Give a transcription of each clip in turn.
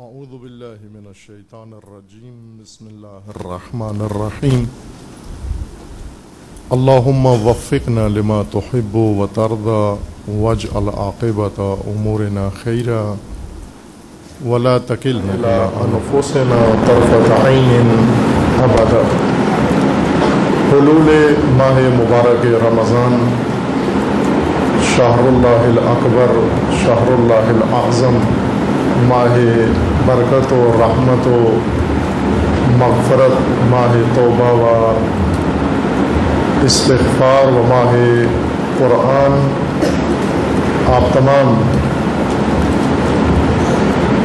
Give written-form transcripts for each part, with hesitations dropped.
اعوذ باللہ من الشیطان الرجیم بسم اللہ الرحمن الرحیم اللہم وفقنا لما تحب وترضى واجعل عاقبۃ امورنا خیرا ولا تکلنا الی انفسنا طرفۃ عین ابدا۔ حلول ماہ مبارک رمضان، شہر اللہ الاکبر، شہر اللہ الاعظم، ماہ برکت و رحمت و مغفرت، ماہ توبہ و استغفار و ماہ قرآن، آپ تمام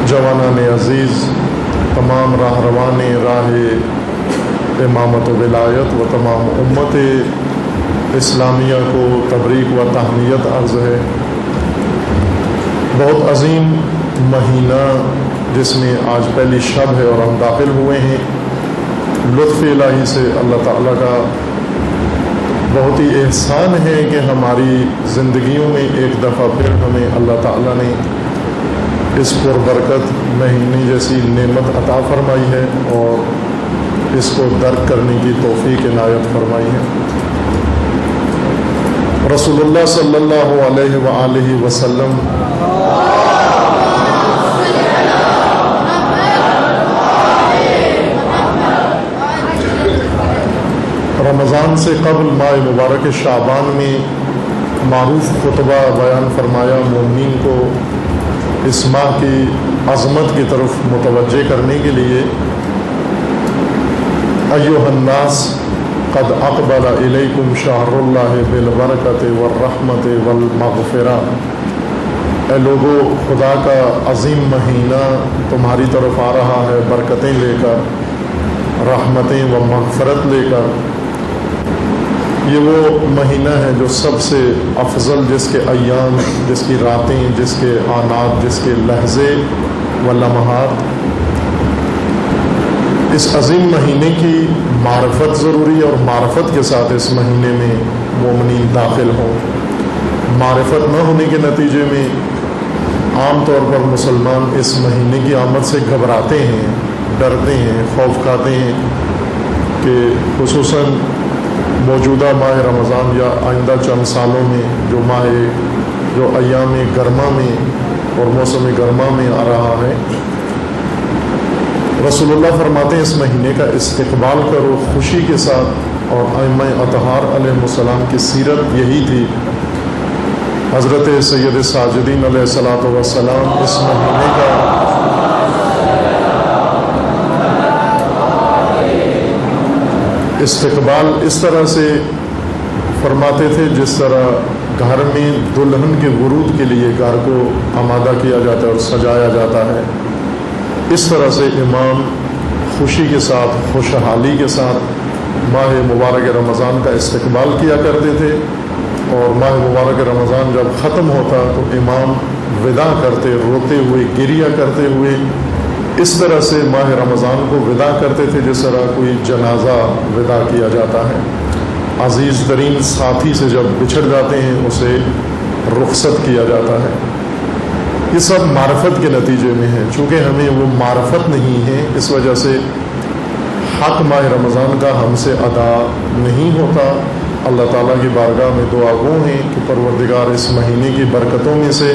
جوانان عزیز، تمام راہ روان راہ امامت و ولایت و تمام امت اسلامیہ کو تبریک و تہنیت عرض ہے۔ بہت عظیم مہینہ جس میں آج پہلی شب ہے اور ہم داخل ہوئے ہیں، لطف الہی سے اللہ تعالیٰ کا بہت ہی احسان ہے کہ ہماری زندگیوں میں ایک دفعہ پھر ہمیں اللہ تعالیٰ نے اس پربرکت مہینے جیسی نعمت عطا فرمائی ہے اور اس کو درک کرنے کی توفیق عنایت فرمائی ہے۔ رسول اللہ صلی اللہ علیہ وآلہ وسلم رمضان سے قبل ماہ مبارک شعبان میں معروف خطبہ بیان فرمایا، مومنین کو اس ماہ کی عظمت کی طرف متوجہ کرنے کے لیے، ایھا الناس قد اقبل الیکم شہر اللہ بالبرکۃ والرحمۃ والمغفرہ۔ اے لوگو، خدا کا عظیم مہینہ تمہاری طرف آ رہا ہے، برکتیں لے کر، رحمتیں و مغفرت لے کر۔ یہ وہ مہینہ ہے جو سب سے افضل، جس کے ایام، جس کی راتیں، جس کے آنات، جس کے لحظے و لمحات، اس عظیم مہینے کی معرفت ضروری ہے، اور معرفت کے ساتھ اس مہینے میں مومنین داخل ہوں۔ معرفت نہ ہونے کے نتیجے میں عام طور پر مسلمان اس مہینے کی آمد سے گھبراتے ہیں، ڈرتے ہیں، خوف کھاتے ہیں کہ خصوصاً موجودہ ماہ رمضان یا آئندہ چند سالوں میں جو ایام گرما میں اور موسم گرما میں آ رہا ہے، رسول اللہ فرماتے ہیں اس مہینے کا استقبال کرو خوشی کے ساتھ، اور ائمہ اطہار علیہ السلام کی سیرت یہی تھی۔ حضرت سید ساجدین علیہ الصلوۃ والسلام اس مہینے کا استقبال اس طرح سے فرماتے تھے جس طرح گھر میں دلہن کے ورود کے لیے گھر کو آمادہ کیا جاتا ہے اور سجایا جاتا ہے، اس طرح سے امام خوشی کے ساتھ، خوشحالی کے ساتھ ماہ مبارک رمضان کا استقبال کیا کرتے تھے، اور ماہ مبارک رمضان جب ختم ہوتا تو امام وداع کرتے، روتے ہوئے، گریہ کرتے ہوئے اس طرح سے ماہ رمضان کو وداع کرتے تھے جس طرح کوئی جنازہ وداع کیا جاتا ہے۔ عزیز ترین ساتھی سے جب بچھڑ جاتے ہیں اسے رخصت کیا جاتا ہے۔ یہ سب معرفت کے نتیجے میں ہے، چونکہ ہمیں وہ معرفت نہیں ہے، اس وجہ سے حق ماہ رمضان کا ہم سے ادا نہیں ہوتا۔ اللہ تعالیٰ کی بارگاہ میں دعا گو ہیں کہ پروردگار اس مہینے کی برکتوں میں سے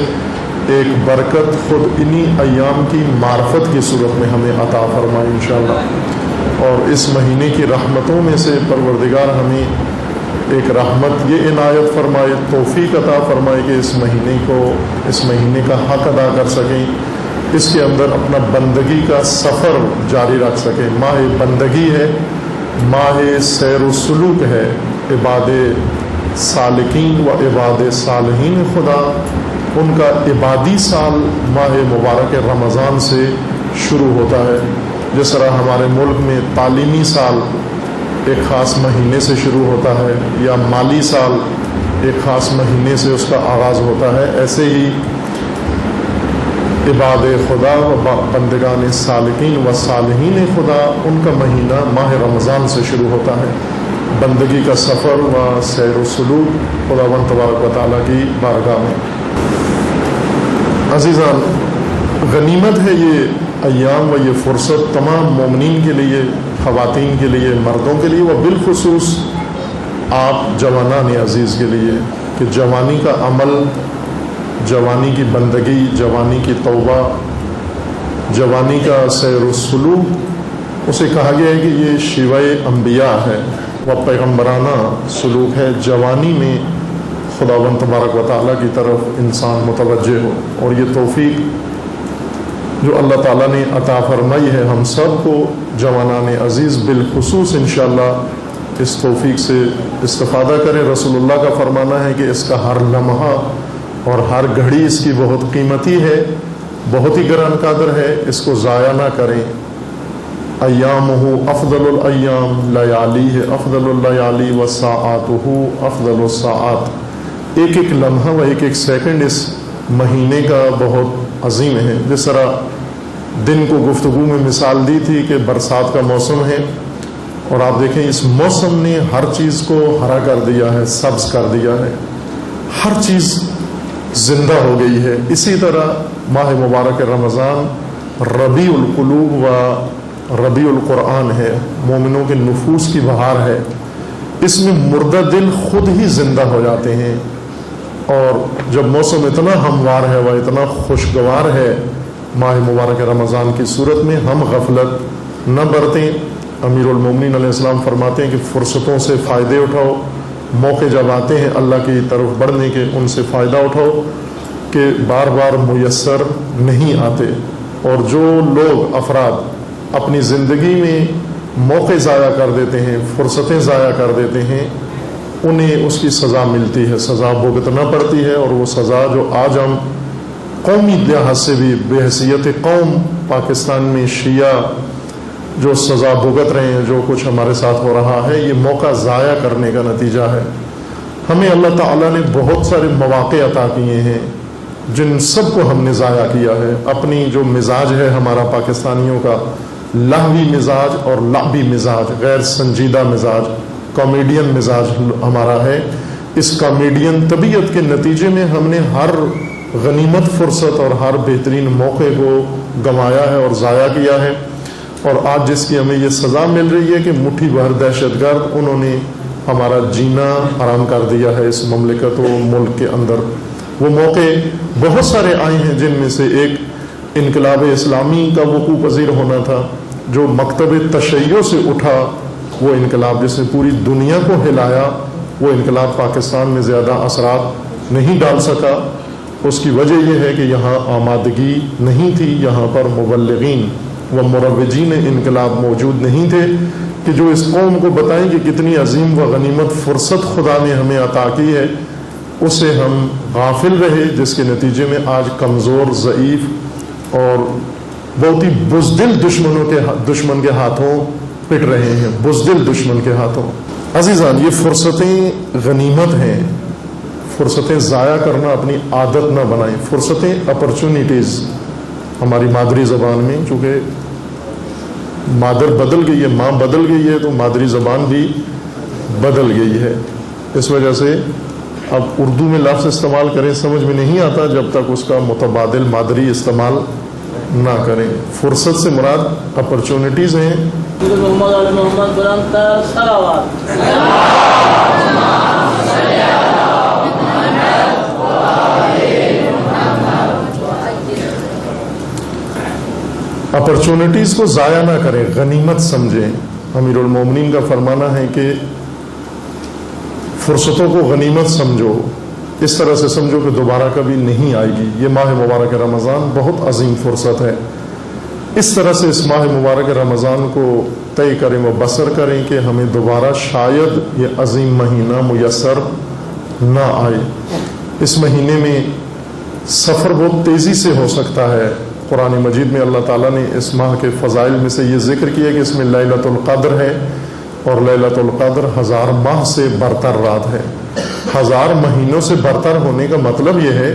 ایک برکت خود انہی ایام کی معرفت کی صورت میں ہمیں عطا فرمائے انشاءاللہ، اور اس مہینے کی رحمتوں میں سے پروردگار ہمیں ایک رحمت یہ عنایت فرمائے، توفیق عطا فرمائے کہ اس مہینے کا حق ادا کر سکیں، اس کے اندر اپنا بندگی کا سفر جاری رکھ سکیں۔ ماہ بندگی ہے، ماہ سیر و سلوک ہے، عباد سالکین و عباد صالحین خدا، ان کا عبادی سال ماہ مبارک رمضان سے شروع ہوتا ہے۔ جس طرح ہمارے ملک میں تعلیمی سال ایک خاص مہینے سے شروع ہوتا ہے، یا مالی سال ایک خاص مہینے سے اس کا آغاز ہوتا ہے، ایسے ہی عباد خدا و بندگان سالکین و صالحین خدا، ان کا مہینہ ماہ رمضان سے شروع ہوتا ہے۔ بندگی کا سفر و سیر و سلوک خداوند تبارک و تعالیٰ کی بارگاہ میں۔ عزیزان، غنیمت ہے یہ ایام و یہ فرصت تمام مومنین کے لیے، خواتین کے لیے، مردوں کے لیے، و بالخصوص آپ جوانان عزیز کے لیے، کہ جوانی کا عمل، جوانی کی بندگی، جوانی کی توبہ، جوانی کا سیر و سلوک، اسے کہا گیا ہے کہ یہ شیوہ انبیاء ہے، وہ پیغمبرانہ سلوک ہے۔ جوانی میں خداوند تبارک و تعالیٰ کی طرف انسان متوجہ ہو، اور یہ توفیق جو اللہ تعالیٰ نے عطا فرمائی ہے ہم سب کو، جوانان عزیز بالخصوص انشاءاللہ اس توفیق سے استفادہ کریں۔ رسول اللہ کا فرمانا ہے کہ اس کا ہر لمحہ اور ہر گھڑی اس کی بہت قیمتی ہے، بہت ہی گران قدر ہے، اس کو ضائع نہ کریں۔ ایامہ افضل الایام، لیالیہ افضل اللیالی، وساعاتہ افضل الساعات۔ ایک ایک لمحہ و ایک ایک سیکنڈ اس مہینے کا بہت عظیم ہے۔ جس طرح دن کو گفتگو میں مثال دی تھی کہ برسات کا موسم ہے، اور آپ دیکھیں اس موسم نے ہر چیز کو ہرا کر دیا ہے، سبز کر دیا ہے، ہر چیز زندہ ہو گئی ہے۔ اسی طرح ماہ مبارک رمضان ربیع القلوب و ربیع القرآن ہے، مومنوں کے نفوس کی بہار ہے۔ اس میں مردہ دل خود ہی زندہ ہو جاتے ہیں، اور جب موسم اتنا ہموار ہے و اتنا خوشگوار ہے ماہ مبارک رمضان کی صورت میں، ہم غفلت نہ برتیں۔ امیر المومنین علیہ السلام فرماتے ہیں کہ فرصتوں سے فائدے اٹھاؤ، موقع جب آتے ہیں اللہ کی طرف بڑھنے کے، ان سے فائدہ اٹھاؤ کہ بار بار میسر نہیں آتے۔ اور جو لوگ افراد اپنی زندگی میں موقع ضائع کر دیتے ہیں، فرصتیں ضائع کر دیتے ہیں، انہیں اس کی سزا ملتی ہے، سزا بھگتنا پڑتی ہے۔ اور وہ سزا جو آج ہم قومی لحاظ سے بھی بے حیثیت قوم پاکستان میں شیعہ جو سزا بھگت رہے ہیں، جو کچھ ہمارے ساتھ ہو رہا ہے، یہ موقع ضائع کرنے کا نتیجہ ہے۔ ہمیں اللہ تعالیٰ نے بہت سارے مواقع عطا کیے ہیں جن سب کو ہم نے ضائع کیا ہے۔ اپنی جو مزاج ہے ہمارا پاکستانیوں کا، لہوی مزاج اور لعبی مزاج، غیر سنجیدہ مزاج، کامیڈین مزاج ہمارا ہے۔ اس کامیڈین طبیعت کے نتیجے میں ہم نے ہر غنیمت فرصت اور ہر بہترین موقع کو گنوایا ہے اور ضائع کیا ہے۔ اور آج جس کی ہمیں یہ سزا مل رہی ہے کہ مٹھی بھر دہشت گرد انہوں نے ہمارا جینا حرام کر دیا ہے اس مملکت و ملک کے اندر۔ وہ موقع بہت سارے آئے ہیں، جن میں سے ایک انقلاب اسلامی کا وقوع پذیر ہونا تھا، جو مکتب تشیع سے اٹھا، وہ انقلاب جس نے پوری دنیا کو ہلایا، وہ انقلاب پاکستان میں زیادہ اثرات نہیں ڈال سکا۔ اس کی وجہ یہ ہے کہ یہاں آمادگی نہیں تھی، یہاں پر مبلغین و مروجین انقلاب موجود نہیں تھے کہ جو اس قوم کو بتائیں کہ کتنی عظیم و غنیمت فرصت خدا نے ہمیں عطا کی ہے۔ اسے ہم غافل رہے، جس کے نتیجے میں آج کمزور، ضعیف اور بہت ہی بزدل دشمن کے ہاتھوں پٹ رہے ہیں، بزدل دشمن کے ہاتھوں۔ عزیزان، یہ فرصتیں غنیمت ہیں، فرصتیں ضائع کرنا اپنی عادت نہ بنائیں۔ فرصتیں اپرچونیٹیز، ہماری مادری زبان میں، چونکہ مادر بدل گئی ہے، ماں بدل گئی ہے، تو مادری زبان بھی بدل گئی ہے۔ اس وجہ سے اب اردو میں لفظ استعمال کریں سمجھ میں نہیں آتا جب تک اس کا متبادل مادری استعمال نہ کریں۔ فرصت سے مراد اپرچونیٹیز ہیں۔ اپرچونیٹیز کو ضائع نہ کریں، غنیمت سمجھیں۔ امیر المومنین کا فرمانا ہے کہ فرصتوں کو غنیمت سمجھو، اس طرح سے سمجھو کہ دوبارہ کبھی نہیں آئے گی۔ یہ ماہ مبارک رمضان بہت عظیم فرصت ہے، اس طرح سے اس ماہ مبارک رمضان کو طے کریں و بسر کریں کہ ہمیں دوبارہ شاید یہ عظیم مہینہ میسر نہ آئے۔ اس مہینے میں سفر بہت تیزی سے ہو سکتا ہے۔ قرآن مجید میں اللہ تعالیٰ نے اس ماہ کے فضائل میں سے یہ ذکر کیا کہ اس میں لیلۃ القدر ہے، اور لیلۃ القدر 1000 ماہ سے برتر رات ہے۔ 1000 مہینوں سے برتر ہونے کا مطلب یہ ہے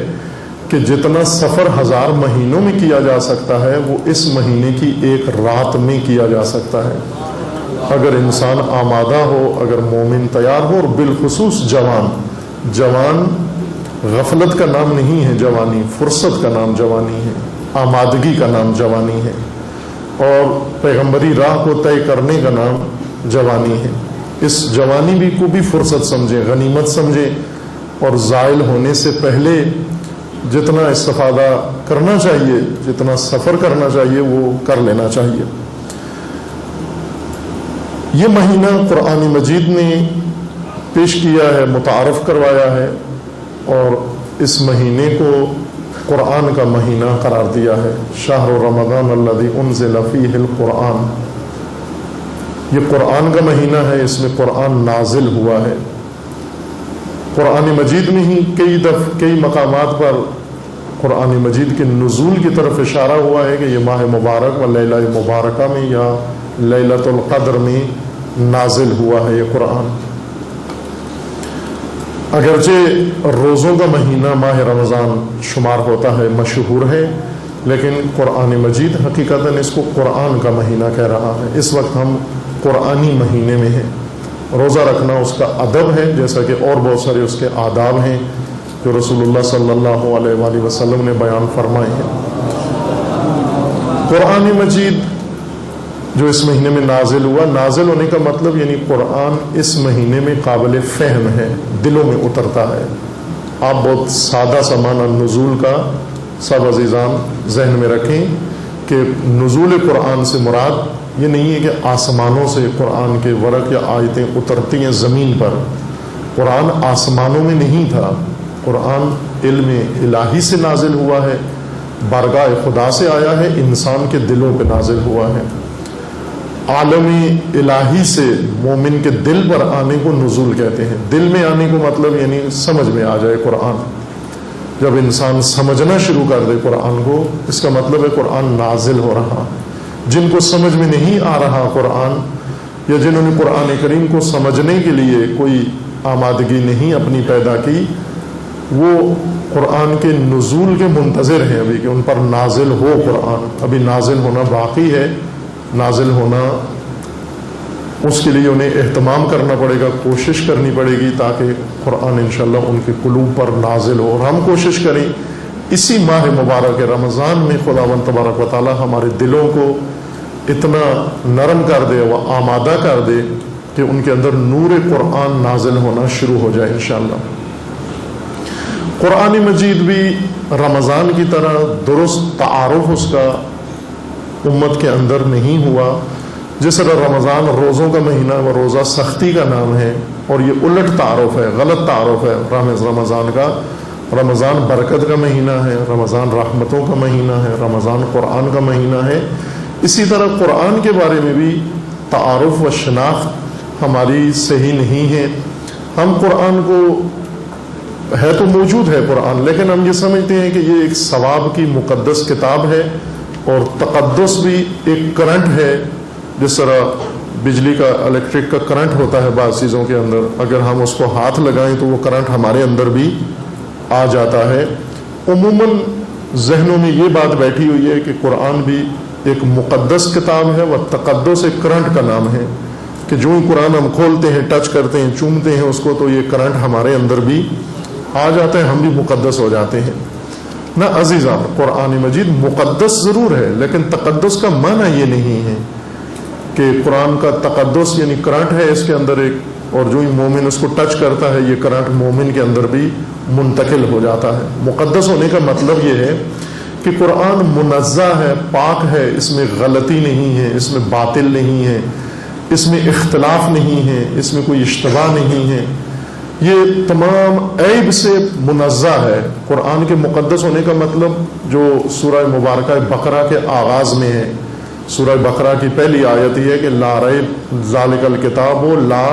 کہ جتنا سفر 1000 مہینوں میں کیا جا سکتا ہے، وہ اس مہینے کی ایک رات میں کیا جا سکتا ہے، اگر انسان آمادہ ہو، اگر مومن تیار ہو، اور بالخصوص جوان غفلت کا نام نہیں ہے جوانی، فرصت کا نام جوانی ہے، آمادگی کا نام جوانی ہے۔ اور پیغمبری راہ کو طے کرنے کا نام جوانی ہے۔ اس جوانی کو بھی فرصت سمجھیں، غنیمت سمجھیں، اور زائل ہونے سے پہلے جتنا استفادہ کرنا چاہیے، جتنا سفر کرنا چاہیے، وہ کر لینا چاہیے۔ یہ مہینہ قرآن مجید نے پیش کیا ہے، متعارف کروایا ہے، اور اس مہینے کو قرآن کا مہینہ قرار دیا ہے۔ شہر رمضان الذی انزل فیہ القرآن، یہ قرآن کا مہینہ ہے، اس میں قرآن نازل ہوا ہے۔ قرآن مجید میں ہی کئی مقامات پر قرآن مجید کے نزول کی طرف اشارہ ہوا ہے کہ یہ ماہ مبارک و لیلہ مبارکہ میں یا لیلۃ القدر میں نازل ہوا ہے یہ قرآن۔ اگرچہ روزوں کا مہینہ ماہ رمضان شمار ہوتا ہے، مشہور ہے، لیکن قرآن مجید حقیقتاً اس کو قرآن کا مہینہ کہہ رہا ہے۔ اس وقت ہم قرآنی مہینے میں ہیں۔ روزہ رکھنا اس کا ادب ہے، جیسا کہ اور بہت سارے اس کے آداب ہیں جو رسول اللہ صلی اللہ علیہ وآلہ وسلم نے بیان فرمائے ہیں۔ قرآن مجید جو اس مہینے میں نازل ہوا، نازل ہونے کا مطلب یعنی قرآن اس مہینے میں قابل فہم ہے، دلوں میں اترتا ہے۔ آپ بہت سادہ سا معنی نزول کا سب عزیزان ذہن میں رکھیں کہ نزول قرآن سے مراد یہ نہیں ہے کہ آسمانوں سے قرآن کے ورق یا آیتیں اترتی ہیں زمین پر۔ قرآن آسمانوں میں نہیں تھا، قرآن علم الہی سے نازل ہوا ہے، بارگاہ خدا سے آیا ہے، انسان کے دلوں پہ نازل ہوا ہے۔ عالم الہی سے مومن کے دل پر آنے کو نزول کہتے ہیں۔ دل میں آنے کو مطلب یعنی سمجھ میں آ جائے قرآن۔ جب انسان سمجھنا شروع کر دے قرآن کو، اس کا مطلب ہے قرآن نازل ہو رہا۔ جن کو سمجھ میں نہیں آ رہا قرآن، یا جنہوں نے قرآن کریم کو سمجھنے کے لیے کوئی آمادگی نہیں اپنی پیدا کی، وہ قرآن کے نزول کے منتظر ہیں ابھی کہ ان پر نازل ہو قرآن۔ ابھی نازل ہونا باقی ہے، نازل ہونا اس کے لیے انہیں اہتمام کرنا پڑے گا، کوشش کرنی پڑے گی تاکہ قرآن انشاءاللہ ان کے قلوب پر نازل ہو۔ اور ہم کوشش کریں اسی ماہ مبارک رمضان میں خداوند تبارک و تعالی ہمارے دلوں کو اتنا نرم کر دے و آمادہ کر دے کہ ان کے اندر نور قرآن نازل ہونا شروع ہو جائے انشاءاللہ۔ قرآن مجید بھی رمضان کی طرح درست تعارف اس کا امت کے اندر نہیں ہوا۔ جس طرح رمضان روزوں کا مہینہ و روزہ سختی کا نام ہے، اور یہ الٹ تعارف ہے، غلط تعارف ہے رمضان کا۔ رمضان برکت کا مہینہ ہے، رمضان رحمتوں کا مہینہ ہے، رمضان قرآن کا مہینہ ہے۔ اسی طرح قرآن کے بارے میں بھی تعارف و شناخت ہماری صحیح نہیں ہے۔ ہم قرآن کو ہے تو موجود ہے قرآن، لیکن ہم یہ سمجھتے ہیں کہ یہ ایک ثواب کی مقدس کتاب ہے، اور تقدس بھی ایک کرنٹ ہے۔ جس طرح بجلی کا الیکٹرک کا کرنٹ ہوتا ہے بعض چیزوں کے اندر، اگر ہم اس کو ہاتھ لگائیں تو وہ کرنٹ ہمارے اندر بھی آ جاتا ہے۔ عموماً ذہنوں میں یہ بات بیٹھی ہوئی ہے کہ قرآن بھی ایک مقدس کتاب ہے، وہ تقدس ایک کرنٹ کا نام ہے کہ جو ہی قرآن ہم کھولتے ہیں، ٹچ کرتے ہیں، چومتے ہیں اس کو، تو یہ کرنٹ ہمارے اندر بھی آ جاتا ہے، ہم بھی مقدس ہو جاتے ہیں۔ نہ عزیزان، قرآن مجید مقدس ضرور ہے، لیکن تقدس کا معنی یہ نہیں ہے کہ قرآن کا تقدس یعنی کرنٹ ہے اس کے اندر ایک، اور جو ہی مومن اس کو ٹچ کرتا ہے یہ کرنٹ مومن کے اندر بھی منتقل ہو جاتا ہے۔ مقدس ہونے کا مطلب یہ ہے کہ قرآن منزہ ہے، پاک ہے، اس میں غلطی نہیں ہے، اس میں باطل نہیں ہے، اس میں اختلاف نہیں ہے، اس میں کوئی اشتباہ نہیں ہے، یہ تمام عیب سے منزہ ہے۔ قرآن کے مقدس ہونے کا مطلب جو سورہ مبارکہ بقرہ کے آغاز میں ہے، سورہ بقرہ کی پہلی آیت یہ ہے کہ لا ریب ذالک الکتاب لا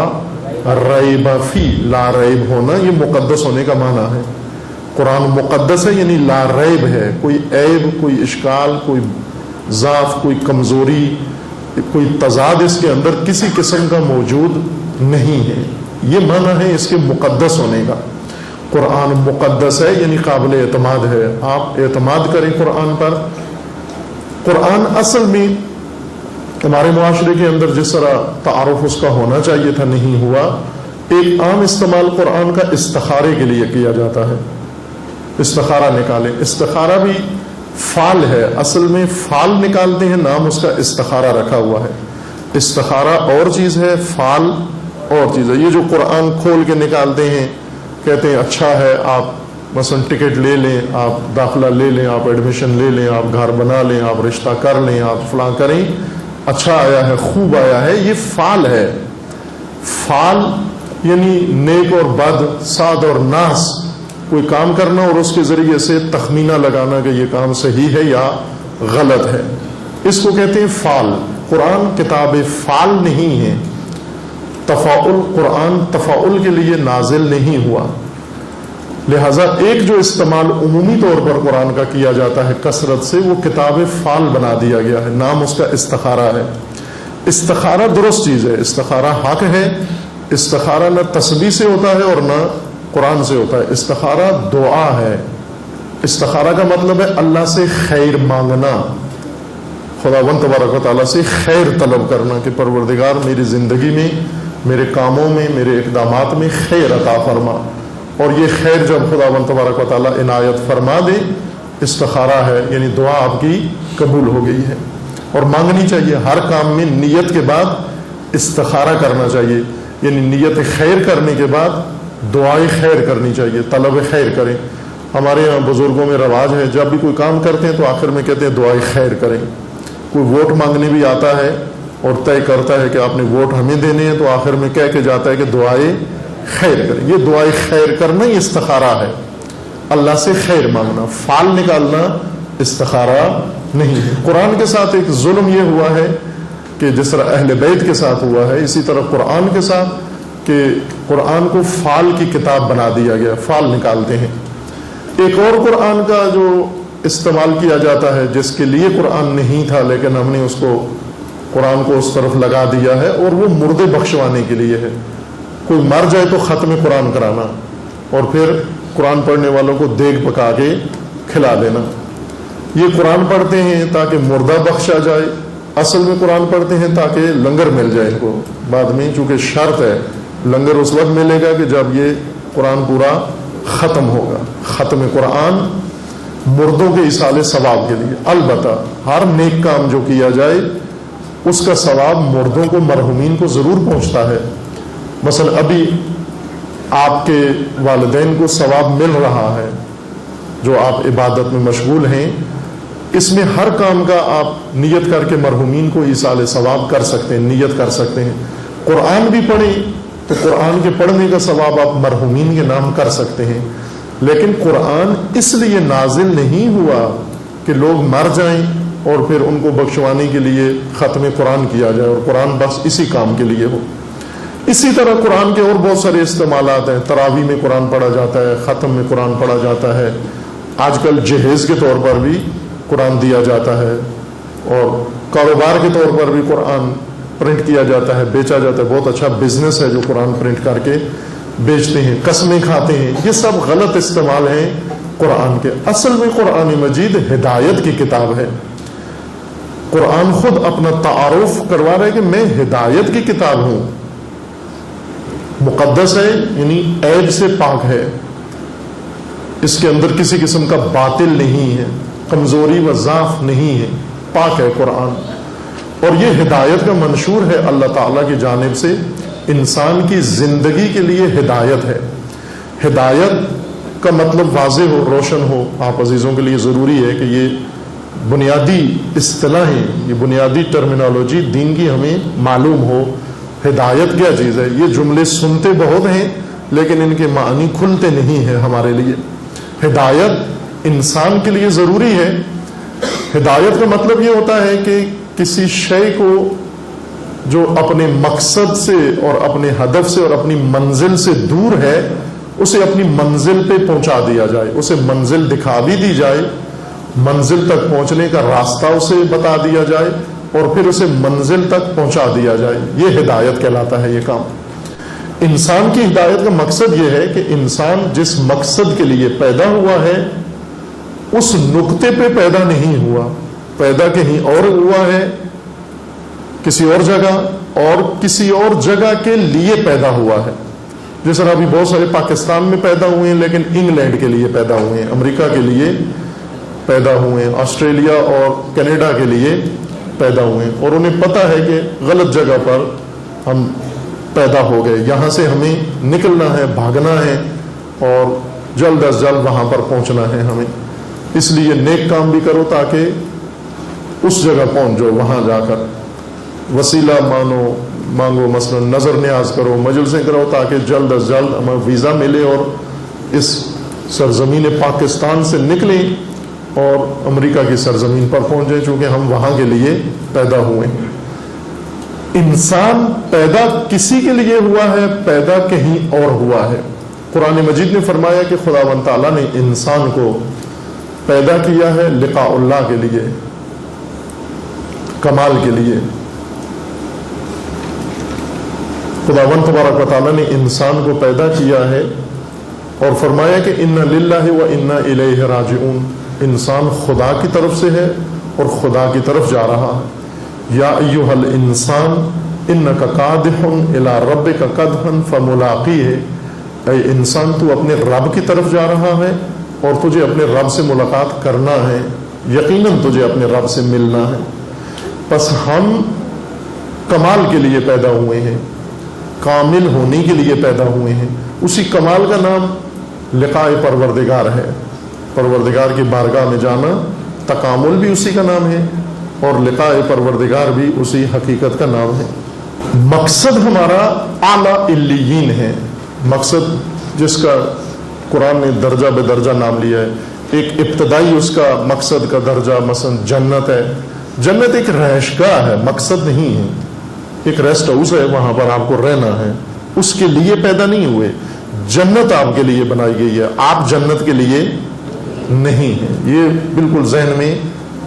ریب فی، لا ریب ہونا یہ مقدس ہونے کا معنی ہے۔ قرآن مقدس ہے یعنی لا ریب ہے، کوئی عیب، کوئی اشکال، کوئی ضعف، کوئی کمزوری، کوئی تضاد اس کے اندر کسی قسم کا موجود نہیں ہے۔ یہ معنی ہے اس کے مقدس ہونے کا۔ قرآن مقدس ہے یعنی قابل اعتماد ہے، آپ اعتماد کریں قرآن پر۔ قرآن اصل میں ہمارے معاشرے کے اندر جس طرح تعارف اس کا ہونا چاہیے تھا نہیں ہوا۔ ایک عام استعمال قرآن کا استخارے کے لیے کیا جاتا ہے، استخارہ نکالیں۔ استخارہ بھی فال ہے، اصل میں فال نکالتے ہیں، نام اس کا استخارہ رکھا ہوا ہے. استخارہ اور چیز ہے، فال اور چیز ہے. یہ جو قرآن کھول کے نکالتے ہیں، کہتے ہیں اچھا ہے، آپ مثلا ٹکٹ لے لیں، آپ داخلہ لے لیں، آپ ایڈمیشن لے لیں، آپ گھر بنا لیں، آپ رشتہ کر لیں، آپ فلاں کریں، اچھا آیا ہے، خوب آیا ہے، یہ فال ہے. فال یعنی نیک اور بد، سعد اور ناس، کوئی کام کرنا اور اس کے ذریعے سے تخمینہ لگانا کہ یہ کام صحیح ہے یا غلط ہے، اس کو کہتے ہیں فال. قرآن کتاب فال نہیں ہے. تفاعل، قرآن تفاعل کے لیے نازل نہیں ہوا، لہذا ایک جو استعمال عمومی طور پر قرآن کا کیا جاتا ہے کثرت سے، وہ کتاب فال بنا دیا گیا ہے، نام اس کا استخارہ ہے. استخارہ درست چیز ہے، استخارہ حق ہے. استخارہ نہ تسبیح سے ہوتا ہے اور نہ قرآن سے ہوتا ہے. استخارہ دعا ہے. استخارہ کا مطلب ہے اللہ سے خیر مانگنا، خداوند تبارک و تعالیٰ سے خیر طلب کرنا کہ پروردگار میری زندگی میں، میرے کاموں میں، میرے اقدامات میں خیر عطا فرما. اور یہ خیر جب خداوند تبارک و تعالیٰ عنایت فرما دے، استخارہ ہے، یعنی دعا آپ کی قبول ہو گئی ہے. اور مانگنی چاہیے، ہر کام میں نیت کے بعد استخارہ کرنا چاہیے، یعنی نیت خیر کرنے کے بعد دعائے خیر کرنی چاہیے، طلب خیر کریں. ہمارے یہاں بزرگوں میں رواج ہے، جب بھی کوئی کام کرتے ہیں تو آخر میں کہتے ہیں دعائے خیر کریں. کوئی ووٹ مانگنے بھی آتا ہے اور طے کرتا ہے کہ آپ نے ووٹ ہمیں دینے ہیں، تو آخر میں کہہ کے جاتا ہے کہ دعائے خیر کریں. یہ دعائے خیر کرنا ہی استخارہ ہے، اللہ سے خیر مانگنا. فال نکالنا استخارہ نہیں ہے. قرآن کے ساتھ ایک ظلم یہ ہوا ہے کہ جس طرح اہل بیت کے ساتھ ہوا ہے، اسی طرح قرآن کے ساتھ، کہ قرآن کو فال کی کتاب بنا دیا گیا، فال نکالتے ہیں. ایک اور قرآن کا جو استعمال کیا جاتا ہے، جس کے لیے قرآن نہیں تھا لیکن ہم نے اس کو، قرآن کو اس طرف لگا دیا ہے، اور وہ مردے بخشوانے کے لیے ہے. کوئی مر جائے تو ختم قرآن کرانا اور پھر قرآن پڑھنے والوں کو دیگ پکا کے کھلا دینا. یہ قرآن پڑھتے ہیں تاکہ مردہ بخشا جائے، اصل میں قرآن پڑھتے ہیں تاکہ لنگر مل جائے ان کو بعد میں، چونکہ شرط ہے لنگر اس وقت ملے گا کہ جب یہ قرآن پورا ختم ہوگا. ختم قرآن مردوں کے ایصال ثواب کے لیے. البتہ ہر نیک کام جو کیا جائے اس کا ثواب مردوں کو، مرحومین کو ضرور پہنچتا ہے. مثلا ابھی آپ کے والدین کو ثواب مل رہا ہے جو آپ عبادت میں مشغول ہیں، اس میں ہر کام کا آپ نیت کر کے مرحومین کو ایصال ثواب کر سکتے ہیں، نیت کر سکتے ہیں. قرآن بھی پڑھیں تو قرآن کے پڑھنے کا ثواب آپ مرحومین کے نام کر سکتے ہیں. لیکن قرآن اس لیے نازل نہیں ہوا کہ لوگ مر جائیں اور پھر ان کو بخشوانے کے لیے ختم قرآن کیا جائے اور قرآن بس اسی کام کے لیے ہو. اسی طرح قرآن کے اور بہت سارے استعمالات ہیں. تراویح میں قرآن پڑھا جاتا ہے، ختم میں قرآن پڑھا جاتا ہے. آج کل جہیز کے طور پر بھی قرآن دیا جاتا ہے، اور کاروبار کے طور پر بھی قرآن پرنٹ کیا جاتا ہے، بیچا جاتا ہے. بہت اچھا بزنس ہے جو قرآن پرنٹ کر کے بیچتے ہیں. قسمیں کھاتے ہیں. یہ سب غلط استعمال ہیں قرآن کے. اصل میں قرآن مجید ہدایت کی کتاب ہے. قرآن خود اپنا تعارف کروا رہا ہے کہ میں ہدایت کی کتاب ہوں. مقدس ہے، یعنی عیب سے پاک ہے، اس کے اندر کسی قسم کا باطل نہیں ہے، کمزوری و ضعف نہیں ہے، پاک ہے قرآن. اور یہ ہدایت کا منشور ہے اللہ تعالیٰ کی جانب سے، انسان کی زندگی کے لیے ہدایت ہے. ہدایت کا مطلب واضح ہو، روشن ہو. آپ عزیزوں کے لیے ضروری ہے کہ یہ بنیادی اصطلاحیں، یہ بنیادی ٹرمینالوجی دین کی ہمیں معلوم ہو. ہدایت کیا چیز ہے؟ یہ جملے سنتے بہت ہیں لیکن ان کے معنی کھلتے نہیں ہیں ہمارے لیے. ہدایت انسان کے لیے ضروری ہے. ہدایت کا مطلب یہ ہوتا ہے کہ کسی شے کو جو اپنے مقصد سے اور اپنے ہدف سے اور اپنی منزل سے دور ہے، اسے اپنی منزل پہ پہنچا دیا جائے، اسے منزل دکھا بھی دی جائے، منزل تک پہنچنے کا راستہ اسے بتا دیا جائے اور پھر اسے منزل تک پہنچا دیا جائے. یہ ہدایت کہلاتا ہے. یہ کام انسان کی ہدایت کا مقصد یہ ہے کہ انسان جس مقصد کے لیے پیدا ہوا ہے اس نقطے پہ پیدا نہیں ہوا، پیدا کہیں اور ہوا ہے، کسی اور جگہ، اور کسی اور جگہ کے لیے پیدا ہوا ہے. جس طرح ابھی بہت سارے پاکستان میں پیدا ہوئے ہیں لیکن انگلینڈ کے لیے پیدا ہوئے ہیں، امریکہ کے لیے پیدا ہوئے، آسٹریلیا اور کینیڈا کے لیے پیدا ہوئے، اور انہیں پتہ ہے کہ غلط جگہ پر ہم پیدا ہو گئے، یہاں سے ہمیں نکلنا ہے، بھاگنا ہے، اور جلد از جلد وہاں پر پہنچنا ہے ہمیں۔ اس لیے نیک کام بھی کرو تاکہ اس جگہ پہنچ جاؤ، وہاں جا کر وسیلہ مانگو، مثلا نظر نیاز کرو، مجلسیں کرو، تاکہ جلد از جلد ہمیں ویزا ملے اور اس سرزمین پاکستان سے نکلیں اور امریکہ کی سرزمین پر پہنچ جائیں، چونکہ ہم وہاں کے لیے پیدا ہوئے ہیں۔ انسان پیدا کسی کے لیے ہوا ہے؟ پیدا کہیں اور ہوا ہے۔ قرآن مجید نے فرمایا کہ خداوند تعالیٰ نے انسان کو پیدا کیا ہے لقاء اللہ کے لیے، کمال کے لیے۔ خداوند تبارک و تعالیٰ نے انسان کو پیدا کیا ہے اور فرمایا کہ انا للہ و انا الیہ راجعون، انسان خدا کی طرف سے ہے اور خدا کی طرف جا رہا ہے۔ یا ایھا الانسان انک کادح الی ربک کدحا فملاقیہ، اے انسان تو اپنے رب کی طرف جا رہا ہے اور تجھے اپنے رب سے ملاقات کرنا ہے، یقیناً تجھے اپنے رب سے ملنا ہے۔ پس ہم کمال کے لیے پیدا ہوئے ہیں، کامل ہونے کے لیے پیدا ہوئے ہیں۔ اسی کمال کا نام لقاء پروردگار ہے، پروردگار کی بارگاہ میں جانا، تکامل بھی اسی کا نام ہے اور لقاء پروردگار بھی اسی حقیقت کا نام ہے۔ مقصد ہمارا اعلیٰ علیین ہے، مقصد جس کا قرآن نے درجہ بے درجہ نام لیا ہے۔ ایک ابتدائی اس کا مقصد کا درجہ مثلا جنت ہے۔ جنت ایک رہائشگاہ ہے، مقصد نہیں ہے، ایک ریسٹ ہاؤس ہے، وہاں پر آپ کو رہنا ہے، اس کے لیے پیدا نہیں ہوئے۔ جنت آپ کے لیے بنائی گئی ہے، آپ جنت کے لیے نہیں ہیں۔ یہ بالکل ذہن میں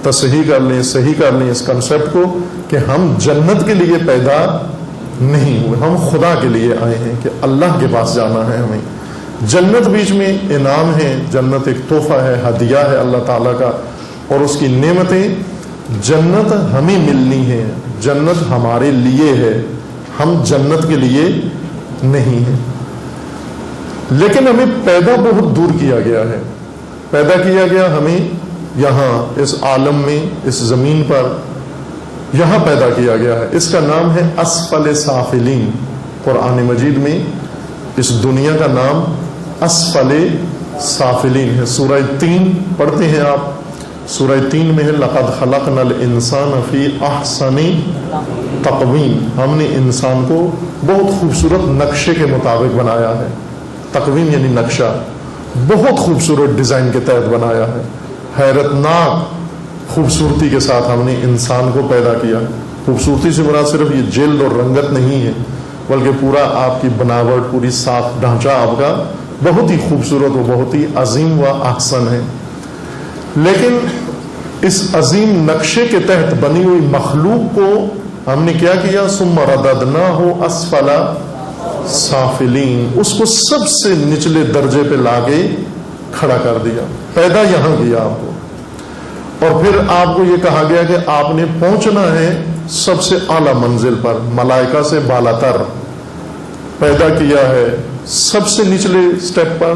تصحیح کر لیں، صحیح کر لیں اس کنسیپٹ کو کہ ہم جنت کے لیے پیدا نہیں ہوئے، ہم خدا کے لیے آئے ہیں کہ اللہ کے پاس جانا ہے ہمیں۔ جنت بیچ میں انعام ہے، جنت ایک تحفہ ہے، ہدیہ ہے اللہ تعالیٰ کا، اور اس کی نعمتیں۔ جنت ہمیں ملنی ہے، جنت ہمارے لیے ہے، ہم جنت کے لیے نہیں ہیں۔ لیکن ہمیں پیدا بہت دور کیا گیا ہے، پیدا کیا گیا ہمیں یہاں اس عالم میں، اس زمین پر یہاں پیدا کیا گیا ہے۔ اس کا نام ہے اسفل سافلین۔ قرآن مجید میں اس دنیا کا نام اسفل سافلین ہے۔ سورہ 3 پڑھتے ہیں آپ، سورہ 3 میں ہے لقد خلقنا الانسان فی احسن تقویم، ہم نے انسان کو بہت خوبصورت نقشے کے مطابق بنایا ہے۔ تقویم یعنی نقشہ، بہت خوبصورت ڈیزائن کے تحت بنایا ہے، حیرت ناک خوبصورتی کے ساتھ ہم نے انسان کو پیدا کیا۔ خوبصورتی سے مراد صرف یہ جلد اور رنگت نہیں ہے، بلکہ پورا آپ کی بناوٹ، پوری ساخت ڈھانچہ آپ کا بہت ہی خوبصورت و بہت ہی عظیم و احسن ہے۔ لیکن اس عظیم نقشے کے تحت بنی ہوئی مخلوق کو ہم نے کیا کیا؟ ثم رددناہ اسفل سافلین، اس کو سب سے نچلے درجے پہ لا کے کھڑا کر دیا، پیدا یہاں کیا آپ کو، اور پھر آپ کو یہ کہا گیا کہ آپ نے پہنچنا ہے سب سے اعلیٰ منزل پر، ملائکہ سے بالا تر پیدا کیا ہے سب سے نچلے سٹیپ پر،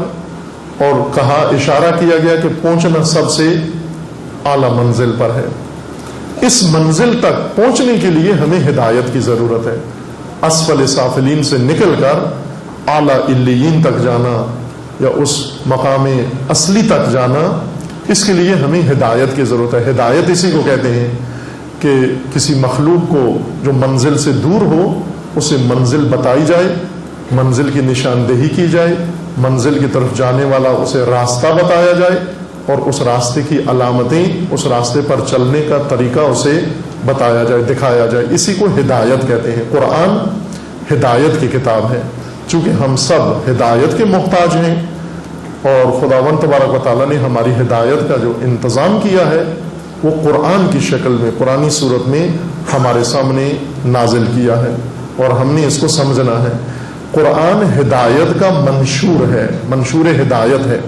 اور کہا، اشارہ کیا گیا کہ پہنچنا سب سے اعلیٰ منزل پر ہے۔ اس منزل تک پہنچنے کے لیے ہمیں ہدایت کی ضرورت ہے۔ اسفل سافلین سے نکل کر اعلیٰ علیین تک جانا یا اس مقام اصلی تک جانا، اس کے لیے ہمیں ہدایت کی ضرورت ہے۔ ہدایت اسی کو کہتے ہیں کہ کسی مخلوق کو جو منزل سے دور ہو اسے منزل بتائی جائے، منزل کی نشاندہی کی جائے، منزل کی طرف جانے والا اسے راستہ بتایا جائے، اور اس راستے کی علامتیں، اس راستے پر چلنے کا طریقہ اسے بتایا جائے، دکھایا جائے۔ اسی کو ہدایت کہتے ہیں۔ قرآن ہدایت کی کتاب ہے، چونکہ ہم سب ہدایت کے محتاج ہیں، اور خداوند تبارک و تعالیٰ نے ہماری ہدایت کا جو انتظام کیا ہے وہ قرآن کی شکل میں، قرآنی صورت میں ہمارے سامنے نازل کیا ہے، اور ہم نے اس کو سمجھنا ہے۔ قرآن ہدایت کا منشور ہے، منشور ہدایت ہے۔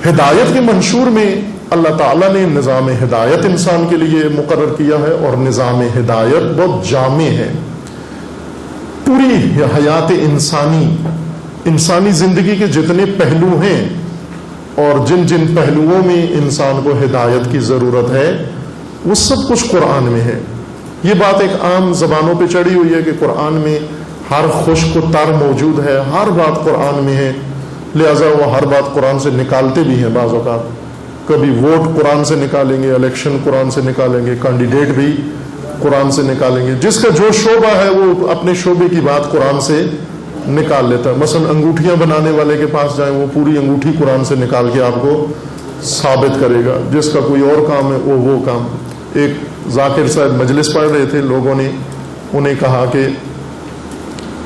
ہدایت کے منشور میں اللہ تعالیٰ نے نظام ہدایت انسان کے لیے مقرر کیا ہے، اور نظام ہدایت بہت جامع ہے۔ پوری حیات انسانی زندگی کے جتنے پہلو ہیں اور جن جن پہلوؤں میں انسان کو ہدایت کی ضرورت ہے وہ سب کچھ قرآن میں ہے. یہ بات ایک عام زبانوں پہ چڑھی ہوئی ہے کہ قرآن میں ہر خشک و تر موجود ہے، ہر بات قرآن میں ہے، لہذا وہ ہر بات قرآن سے نکالتے بھی ہیں. بعض اوقات کبھی ووٹ قرآن سے نکالیں گے، الیکشن قرآن سے نکالیں گے، کینڈیڈیٹ بھی قرآن سے نکالیں گے. جس کا جو شعبہ ہے وہ اپنے شعبے کی بات قرآن سے نکال لیتا ہے. مثلا انگوٹھیاں بنانے والے کے پاس جائیں، وہ پوری انگوٹھی قرآن سے نکال کے آپ کو ثابت کرے گا. جس کا کوئی اور کام ہے وہ کام. ایک ذاکر صاحب مجلس پڑھ رہے تھے، لوگوں نے انہیں کہا کہ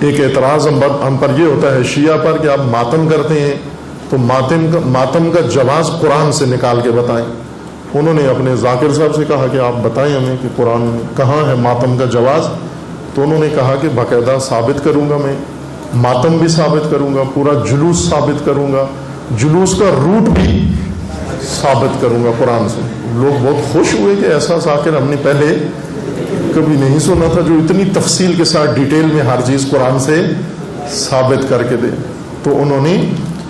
ایک اعتراض ہم پر یہ ہوتا ہے شیعہ پر کہ آپ ماتم کرتے ہیں تو ماتم کا جواز قرآن سے نکال کے بتائیں. انہوں نے اپنے ذاکر صاحب سے کہا کہ آپ بتائیں ہمیں کہ قرآن کہاں ہے ماتم کا جواز. تو انہوں نے کہا کہ باقاعدہ ثابت کروں گا، میں ماتم بھی ثابت کروں گا، پورا جلوس ثابت کروں گا، جلوس کا روٹ بھی ثابت کروں گا قرآن سے. لوگ بہت خوش ہوئے کہ ایسا ذاکر ہم نے پہلے کبھی نہیں سنا تھا جو اتنی تفصیل کے ساتھ ڈیٹیل میں ہر چیز قرآن سے ثابت کر کے دے. تو انہوں نے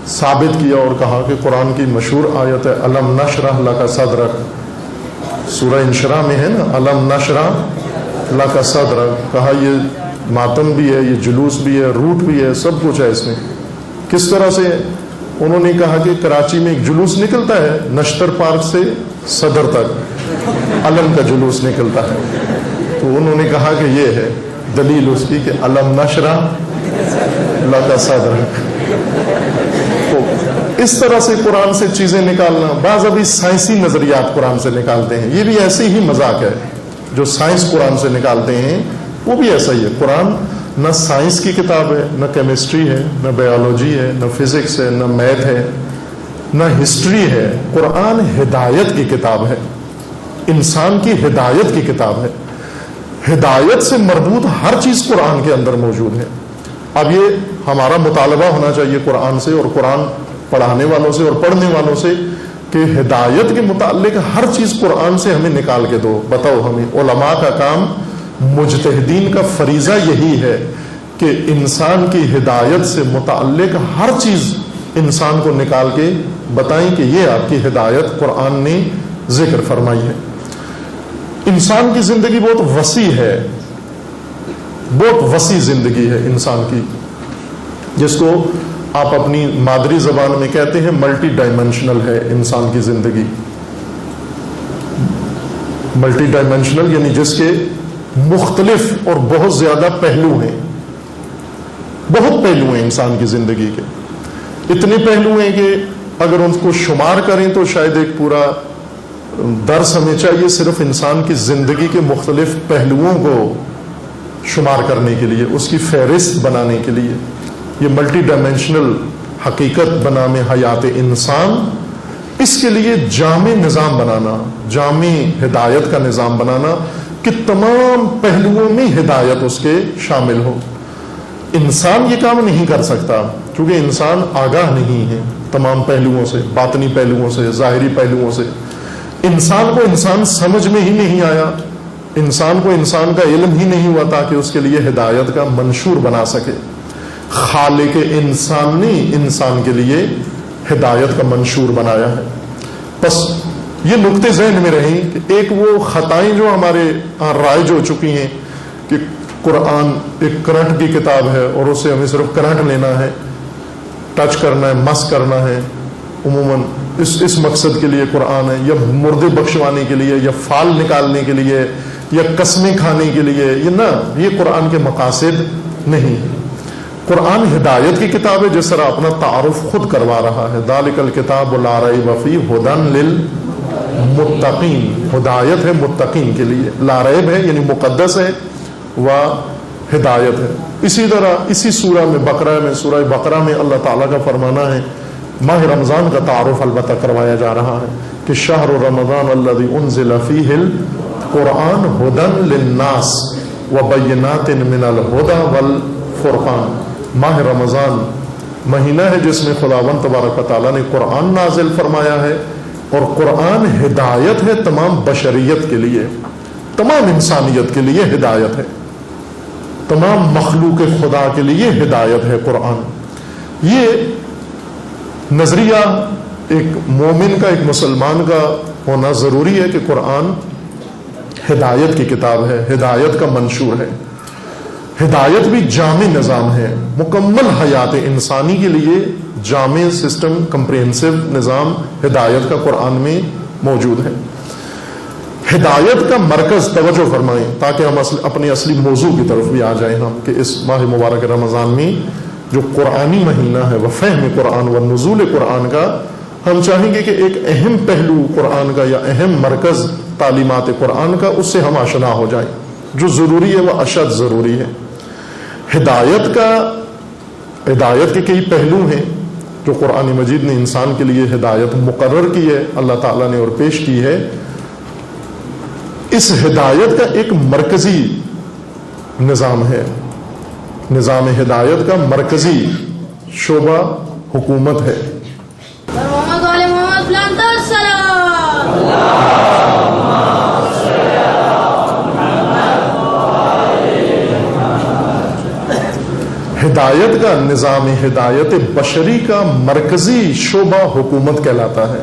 ثابت کیا اور کہا کہ قرآن کی مشہور آیت ہے الم نشرح لک صدرک، سورہ انشراح میں ہے نا، الم نشرح لک صدرک. کہا یہ ماتم بھی ہے، یہ جلوس بھی ہے، روٹ بھی ہے، سب کچھ ہے اس میں. کس طرح سے؟ انہوں نے کہا کہ کراچی میں ایک جلوس نکلتا ہے نشتر پارک سے صدر تک، علم کا جلوس نکلتا ہے. تو انہوں نے کہا کہ یہ ہے دلیل اس کی کہ علم نشرح لک صدرک. تو اس طرح سے قرآن سے چیزیں نکالنا. بعض ابھی سائنسی نظریات قرآن سے نکالتے ہیں، یہ بھی ایسی ہی مذاق ہے. جو سائنس قرآن سے نکالتے ہیں وہ بھی ایسا ہی ہے. قرآن نہ سائنس کی کتاب ہے، نہ کیمسٹری ہے، نہ بایولوجی ہے، نہ فزکس ہے، نہ میتھ ہے، نہ ہسٹری ہے. قرآن ہدایت کی کتاب ہے، انسان کی ہدایت کی کتاب ہے. ہدایت سے مربوط ہر چیز قرآن کے اندر موجود ہے. اب یہ ہمارا مطالبہ ہونا چاہیے قرآن سے اور قرآن پڑھانے والوں سے اور پڑھنے والوں سے کہ ہدایت کے متعلق ہر چیز قرآن سے ہمیں نکال کے دو. بتاؤ ہمیں. علماء کا کام، مجتہدین کا فریضہ یہی ہے کہ انسان کی ہدایت سے متعلق ہر چیز انسان کو نکال کے بتائیں کہ یہ آپ کی ہدایت قرآن نے ذکر فرمائی ہے. انسان کی زندگی بہت وسیع ہے، بہت وسیع زندگی ہے انسان کی، جس کو آپ اپنی مادری زبان میں کہتے ہیں ملٹی ڈائمینشنل ہے انسان کی زندگی. ملٹی ڈائمینشنل یعنی جس کے مختلف اور بہت زیادہ پہلو ہیں. بہت پہلو ہیں انسان کی زندگی کے. اتنے پہلو ہیں کہ اگر ان کو شمار کریں تو شاید ایک پورا درس ہمیں چاہیے صرف انسان کی زندگی کے مختلف پہلوؤں کو شمار کرنے کے لیے، اس کی فہرست بنانے کے لیے. یہ ملٹی ڈائمینشنل حقیقت بنام حیات انسان، اس کے لیے جامع نظام بنانا، جامع ہدایت کا نظام بنانا کہ تمام پہلوؤں میں ہدایت اس کے شامل ہو. انسان یہ کام نہیں کر سکتا کیونکہ انسان آگاہ نہیں ہے تمام پہلوؤں سے، باطنی پہلوؤں سے، ظاہری پہلوؤں سے. انسان کو انسان سمجھ میں ہی نہیں آیا، انسان کو انسان کا علم ہی نہیں ہوا تاکہ اس کے لیے ہدایت کا منشور بنا سکے. خالق انسان نے انسان کے لیے ہدایت کا منشور بنایا ہے. بس یہ نقطے ذہن میں رہیں کہ ایک وہ خطائیں جو ہمارے رائج ہو چکی ہیں کہ قرآن ایک کرنٹ کی کتاب ہے اور اسے ہمیں صرف کرنٹ لینا ہے، ٹچ کرنا ہے، مس کرنا ہے. عموماً اس مقصد کے لیے قرآن ہے، یا مردے بخشوانے کے لیے، یا فال نکالنے کے لیے، یا قسمیں کھانے کے لیے. یہ قرآن کے مقاصد نہیں. قرآن ہدایت کی کتاب ہے، جس طرح اپنا تعارف خود کروا رہا ہے. ذالک الکتاب لا ریب فیہ ہدی للمتقین. ہدایت ہے متقین کے لیے. لا ریب ہے یعنی مقدس ہے، و ہدایت ہے. اسی طرح اسی سورہ میں بقرہ میں، سورہ بقرہ میں اللہ تعالیٰ کا فرمانا ہے، ماہ رمضان کا تعارف البتہ کروایا جا رہا ہے کہ شہر رمضان الذی انزل فیہ القرآن ھدی للناس وبینات من الھدی والفرقان. ماہ رمضان مہینہ ہے جس میں خداوند تبارک و تعالیٰ نے قرآن نازل فرمایا ہے، اور قرآن ہدایت ہے تمام بشریت کے لیے، تمام انسانیت کے لیے ہدایت ہے، تمام مخلوق خدا کے لیے ہدایت ہے قرآن. یہ نظریہ ایک مومن کا، ایک مسلمان کا ہونا ضروری ہے کہ قرآن ہدایت کی کتاب ہے، ہدایت کا منشور ہے. ہدایت بھی جامع نظام ہے، مکمل حیات انسانی کے لیے جامع سسٹم، کمپریہنسو نظام ہدایت کا قرآن میں موجود ہے. ہدایت کا مرکز، توجہ فرمائیں تاکہ ہم اپنے اصلی موضوع کی طرف بھی آ جائیں ہم، کہ اس ماہ مبارک رمضان میں جو قرآنی مہینہ ہے وہ فہم قرآن و نزول قرآن کا، ہم چاہیں گے کہ ایک اہم پہلو قرآن کا یا اہم مرکز تعلیمات قرآن کا، اس سے ہم آشنا ہو جائیں. جو ضروری ہے وہ اشد ضروری ہے. ہدایت کے کئی پہلو ہیں جو قرآن مجید نے انسان کے لیے ہدایت مقرر کی ہے، اللہ تعالیٰ نے اور پیش کی ہے. اس ہدایت کا ایک مرکزی نظام ہے. نظام ہدایت کا مرکزی شعبہ حکومت ہے. ہدایت کا نظام ہدایت بشری کا مرکزی شعبہ حکومت کہلاتا ہے.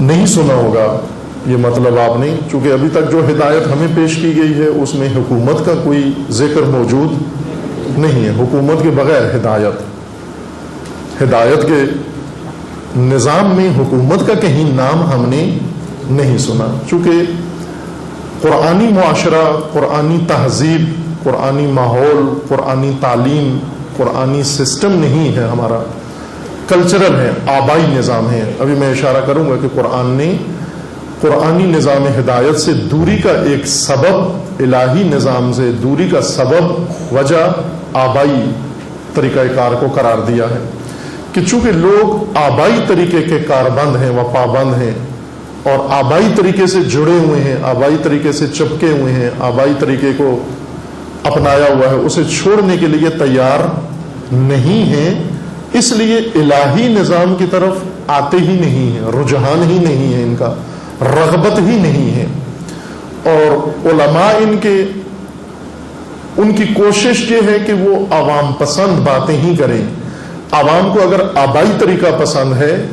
نہیں سنا ہوگا یہ مطلب آپ نے، چونکہ ابھی تک جو ہدایت ہمیں پیش کی گئی ہے اس میں حکومت کا کوئی ذکر موجود نہیں ہے. حکومت کے بغیر ہدایت کے نظام میں حکومت کا کہیں نام ہم نے نہیں سنا، چونکہ قرآنی معاشرہ، قرآنی تہذیب، قرآنی ماحول، قرآنی تعلیم، قرآنی سسٹم نہیں ہے ہمارا، کلچرل ہے، آبائی نظام ہے. ابھی میں اشارہ کروں گا کہ قرآن نے قرآنی نظام ہدایت سے دوری کا ایک سبب، الہی نظام سے دوری کا سبب، وجہ آبائی طریقہ کار کو قرار دیا ہے کہ چونکہ لوگ آبائی طریقے کے کاربند ہیں و پابند ہیں اور آبائی طریقے سے جڑے ہوئے ہیں، آبائی طریقے سے چپکے ہوئے ہیں، آبائی طریقے کو اپنایا ہوا ہے، اسے چھوڑنے کے لیے تیار نہیں ہیں، اس لیے الہی نظام کی طرف آتے ہی نہیں ہیں، رجحان ہی نہیں ہے، ان کا رغبت ہی نہیں ہے. اور علماء ان کی کوشش یہ ہے کہ وہ عوام پسند باتیں ہی کریں. عوام کو اگر آبائی طریقہ پسند ہے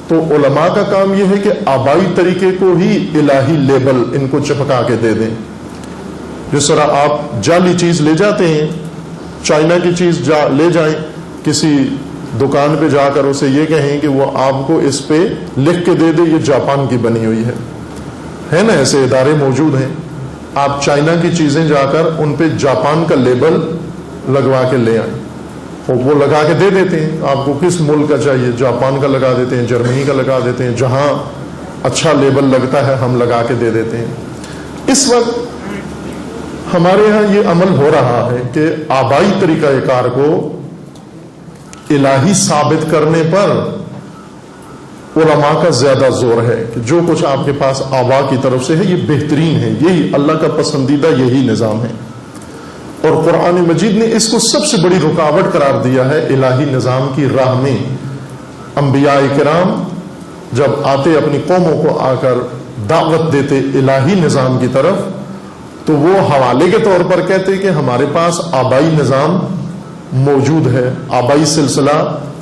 تو علماء کا کام یہ ہے کہ آبائی طریقے کو ہی الہی لیبل ان کو چپکا کے دے دیں. جس طرح آپ جعلی چیز لے جاتے ہیں، چائنا کی چیز لے جائیں، کسی دکان پہ جا کر اسے یہ کہیں کہ وہ آپ کو اس پہ لکھ کے دے دے یہ جاپان کی بنی ہوئی ہے نا، ایسے ادارے موجود ہیں. آپ چائنا کی چیزیں جا کر ان پہ جاپان کا لیبل لگوا کے لے آئیں، وہ لگا کے دے دیتے ہیں. آپ کو کس ملک کا چاہیے، جاپان کا لگا دیتے ہیں، جرمنی کا لگا دیتے ہیں، جہاں اچھا لیبل لگتا ہے ہم لگا کے دے دیتے ہیں. اس وقت ہمارے ہاں یہ عمل ہو رہا ہے کہ آبائی طریقہ کار کو الہی ثابت کرنے پر علماء کا زیادہ زور ہے کہ جو کچھ آپ کے پاس آبا کی طرف سے ہے یہ بہترین ہے، یہی اللہ کا پسندیدہ یہی نظام ہے. اور قرآن مجید نے اس کو سب سے بڑی رکاوٹ قرار دیا ہے الہی نظام کی راہ میں. انبیاء کرام جب آتے اپنی قوموں کو آ کر دعوت دیتے الہی نظام کی طرف تو وہ حوالے کے طور پر کہتے کہ ہمارے پاس آبائی نظام موجود ہے، آبائی سلسلہ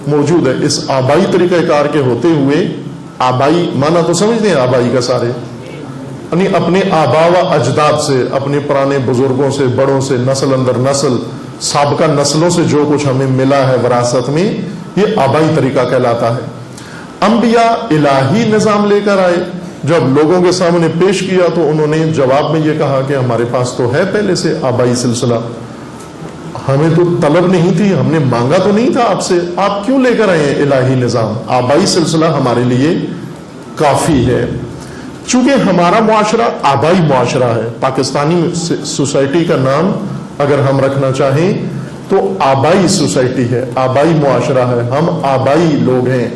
موجود ہے. اس آبائی طریقہ کار کے ہوتے ہوئے، آبائی مانا تو سمجھتے ہیں آبائی کا سارے، یعنی اپنے آبا و اجداد سے، اپنے پرانے بزرگوں سے، بڑوں سے، نسل اندر نسل، سابقہ نسلوں سے جو کچھ ہمیں ملا ہے وراثت میں، یہ آبائی طریقہ کہلاتا ہے. انبیاء الہی نظام لے کر آئے، جب لوگوں کے سامنے پیش کیا تو انہوں نے جواب میں یہ کہا کہ ہمارے پاس تو ہے پہلے سے آبائی سلسلہ، ہمیں تو طلب نہیں تھی، ہم نے مانگا تو نہیں تھا آپ سے، آپ کیوں لے کر آئے ہیں الہی نظام؟ آبائی سلسلہ ہمارے لیے کافی ہے. چونکہ ہمارا معاشرہ آبائی معاشرہ ہے، پاکستانی سوسائٹی کا نام اگر ہم رکھنا چاہیں تو آبائی سوسائٹی ہے، آبائی معاشرہ ہے، ہم آبائی لوگ ہیں،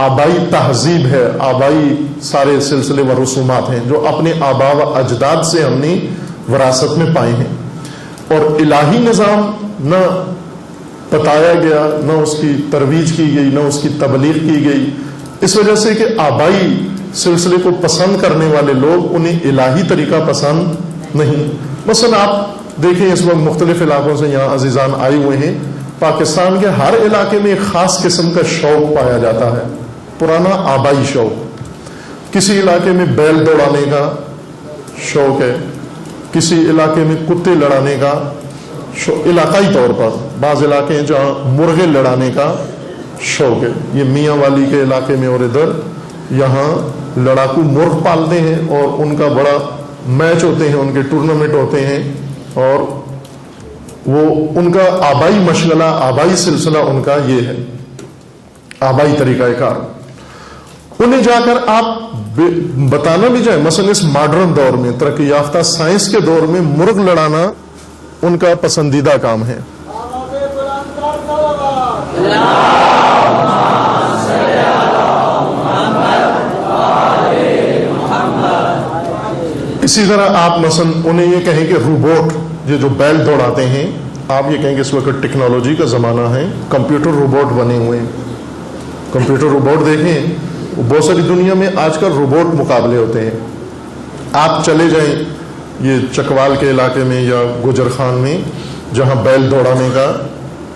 آبائی تہذیب ہے، آبائی سارے سلسلے و رسومات ہیں جو اپنے آبا و اجداد سے ہم نے وراثت میں پائے ہیں. اور الہی نظام نہ بتایا گیا، نہ اس کی ترویج کی گئی، نہ اس کی تبلیغ کی گئی، اس وجہ سے کہ آبائی سلسلے کو پسند کرنے والے لوگ انہیں الہی طریقہ پسند نہیں. مثلا آپ دیکھیں اس وقت مختلف علاقوں سے یہاں عزیزان آئے ہوئے ہیں، پاکستان کے ہر علاقے میں ایک خاص قسم کا شوق پایا جاتا ہے، پرانا آبائی شوق۔ کسی علاقے میں بیل دوڑانے کا شوق ہے، کسی علاقے میں کتے لڑانے کا علاقائی طور پر، بعض علاقے ہیں جہاں مرغے لڑانے کا شوق ہے، یہ میاں والی کے علاقے میں، اور ادھر یہاں لڑاکو مرغ پالتے ہیں اور ان کا بڑا میچ ہوتے ہیں، ان کے ٹورنامنٹ ہوتے ہیں، اور وہ ان کا آبائی مشغلہ، آبائی سلسلہ ان کا یہ ہے، آبائی طریقہ کار۔ انہیں جا کر آپ بتانا بھی جائے، مثلا اس ماڈرن دور میں، ترقی یافتہ سائنس کے دور میں، مرغ لڑانا ان کا پسندیدہ کام ہے۔ اسی طرح آپ مثلا انہیں یہ کہیں کہ روبوٹ، یہ جو بیل دوڑاتے ہیں، آپ یہ کہیں کہ اس وقت ٹیکنالوجی کا زمانہ ہے، کمپیوٹر روبوٹ بنے ہوئے ہیں۔ کمپیوٹر روبوٹ دیکھیں، بہت ساری دنیا میں آج کل روبوٹ مقابلے ہوتے ہیں۔ آپ چلے جائیں یہ چکوال کے علاقے میں یا گجر خان میں، جہاں بیل دوڑانے کا،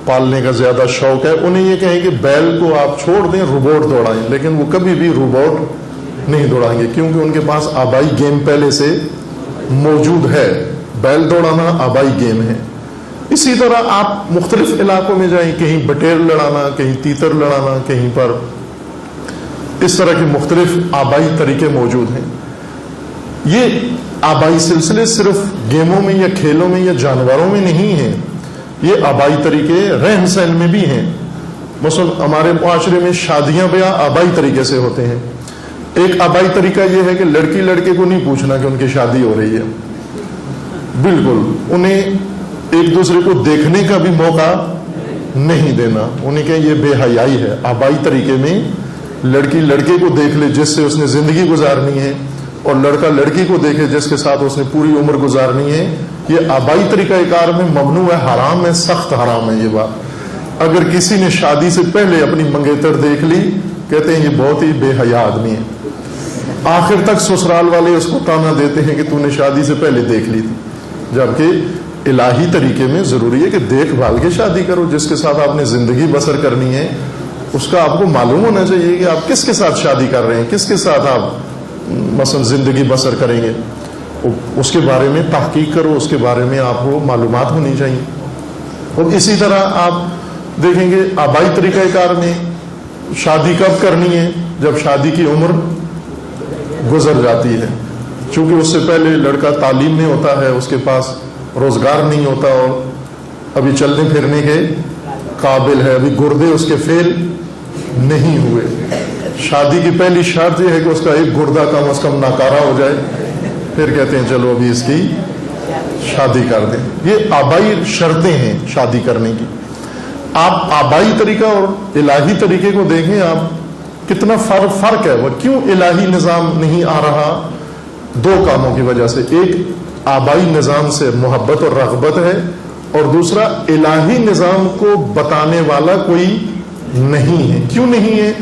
پالنے کا زیادہ شوق ہے، انہیں یہ کہیں کہ بیل کو آپ چھوڑ دیں، روبوٹ دوڑائیں، لیکن وہ کبھی بھی روبوٹ نہیں دوڑائیں گے، کیونکہ ان کے پاس آبائی گیم پہلے سے موجود ہے۔ بیل دوڑانا آبائی گیم ہے۔ اسی طرح آپ مختلف علاقوں میں جائیں، کہیں بٹیر لڑانا، کہیں تیتر لڑانا، کہیں پر اس طرح کے مختلف آبائی طریقے موجود ہیں۔ یہ آبائی سلسلے صرف گیموں میں یا کھیلوں میں یا جانوروں میں نہیں ہیں، یہ آبائی طریقے رہن سہن میں بھی ہیں۔ مثلا ہمارے معاشرے میں شادیاں بیاہ آبائی طریقے سے ہوتے ہیں۔ ایک آبائی طریقہ یہ ہے کہ لڑکی لڑکے کو نہیں پوچھنا کہ ان کی شادی ہو رہی ہے، بالکل انہیں ایک دوسرے کو دیکھنے کا بھی موقع نہیں دینا، انہیں کہ یہ بے حیائی ہے۔ آبائی طریقے میں لڑکی لڑکے کو دیکھ لے جس سے اس نے زندگی گزارنی ہے، اور لڑکا لڑکی کو دیکھے جس کے ساتھ اس نے پوری عمر گزارنی ہے، یہ آبائی طریقہ کار میں ممنوع ہے، حرام ہے، سخت حرام ہے یہ بات۔ اگر کسی نے شادی سے پہلے اپنی منگیتر دیکھ لی، کہتے ہیں یہ بہت ہی بے حیا آدمی ہے۔ آخر تک سسرال والے اس کو تانا دیتے ہیں کہ تو نے شادی سے پہلے دیکھ لی تھی، جبکہ الہی طریقے میں ضروری ہے کہ دیکھ بھال کے شادی کرو۔ جس کے ساتھ آپ نے زندگی بسر کرنی ہے اس کا آپ کو معلوم ہونا چاہیے کہ آپ کس کے ساتھ شادی کر رہے ہیں، کس کے ساتھ آپ مثلا زندگی بسر کریں گے، اس کے بارے میں تحقیق کرو، اس کے بارے میں آپ کو معلومات ہونی چاہیے۔ اور اسی طرح آپ دیکھیں گے آبائی طریقہ کار میں شادی کب کرنی ہے، جب شادی کی عمر گزر جاتی ہے، چونکہ اس سے پہلے لڑکا تعلیم میں ہوتا ہے، اس کے پاس روزگار نہیں ہوتا، اور ابھی چلنے پھرنے کے قابل ہے، ابھی گردے اس کے فیل نہیں ہوئے۔ شادی کی پہلی شرط یہ ہے کہ اس کا ایک گردہ کم از کم ناکارہ ہو جائے، پھر کہتے ہیں چلو ابھی اس کی شادی کر دیں۔ یہ آبائی شرطیں ہیں شادی کرنے کی۔ آپ آبائی طریقہ اور الہی طریقے کو دیکھیں، آپ کتنا فرق ہے، وہ کیوں الہی نظام نہیں آ رہا؟ دو کاموں کی وجہ سے، ایک آبائی نظام سے محبت اور رغبت ہے، اور دوسرا الہی نظام کو بتانے والا کوئی نہیں ہے۔ کیوں نہیں ہے؟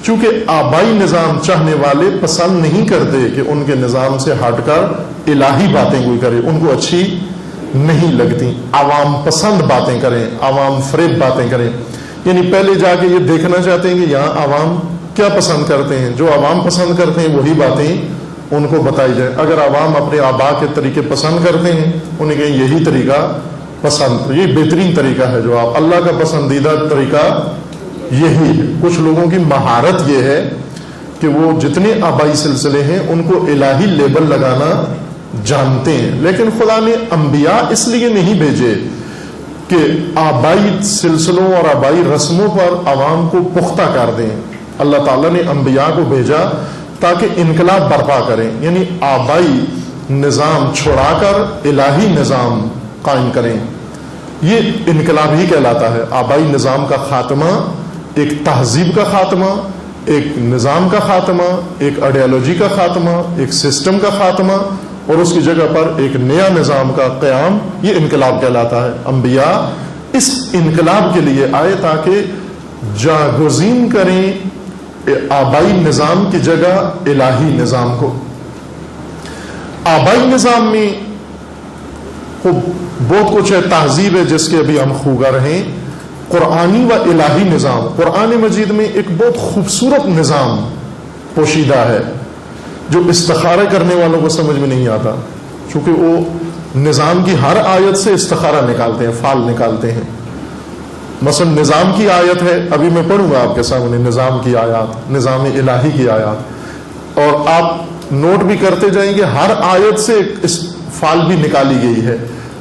چونکہ آبائی نظام چاہنے والے پسند نہیں کرتے کہ ان کے نظام سے ہٹ کر الہی باتیں کوئی کرے، ان کو اچھی نہیں لگتی۔ عوام پسند باتیں کریں، عوام فریب باتیں کریں، یعنی پہلے جا کے یہ دیکھنا چاہتے ہیں کہ یہاں عوام کیا پسند کرتے ہیں، جو عوام پسند کرتے ہیں وہی باتیں ان کو بتائی جائیں۔ اگر عوام اپنے آبا کے طریقے پسند کرتے ہیں، انہیں کہیں یہی طریقہ پسند، یہ بہترین طریقہ ہے جو آپ، اللہ کا پسندیدہ طریقہ یہی ہے۔ کچھ لوگوں کی مہارت یہ ہے کہ وہ جتنے آبائی سلسلے ہیں ان کو الہی لیبل لگانا جانتے ہیں، لیکن خدا نے انبیاء اس لیے نہیں بھیجے کہ آبائی سلسلوں اور آبائی رسموں پر عوام کو پختہ کر دیں۔ اللہ تعالیٰ نے انبیاء کو بھیجا تاکہ انقلاب برپا کریں، یعنی آبائی نظام چھوڑا کر الہی نظام قائم کریں۔ یہ انقلاب ہی کہلاتا ہے۔ آبائی نظام کا خاتمہ ایک تہذیب کا خاتمہ، ایک نظام کا خاتمہ، ایک آئیڈیالوجی کا خاتمہ، ایک سسٹم کا خاتمہ، اور اس کی جگہ پر ایک نیا نظام کا قیام، یہ انقلاب کہلاتا ہے۔ انبیاء اس انقلاب کے لیے آئے تاکہ جاگزین کریں آبائی نظام کی جگہ الہی نظام کو۔ آبائی نظام میں بہت کچھ ہے، تہذیب ہے جس کے ابھی ہم خوگر ہیں، قرآنی و الہی نظام، قرآن مجید میں ایک بہت خوبصورت نظام پوشیدہ ہے جو استخارہ کرنے والوں کو سمجھ میں نہیں آتا، چونکہ وہ نظام کی ہر آیت سے استخارہ نکالتے ہیں، فال نکالتے ہیں۔ مثلا نظام کی آیت ہے، ابھی میں پڑھوں گا آپ کے سامنے نظام کی آیات، نظام الہی کی آیات، اور آپ نوٹ بھی کرتے جائیں گے ہر آیت سے اس فال بھی نکالی گئی ہے۔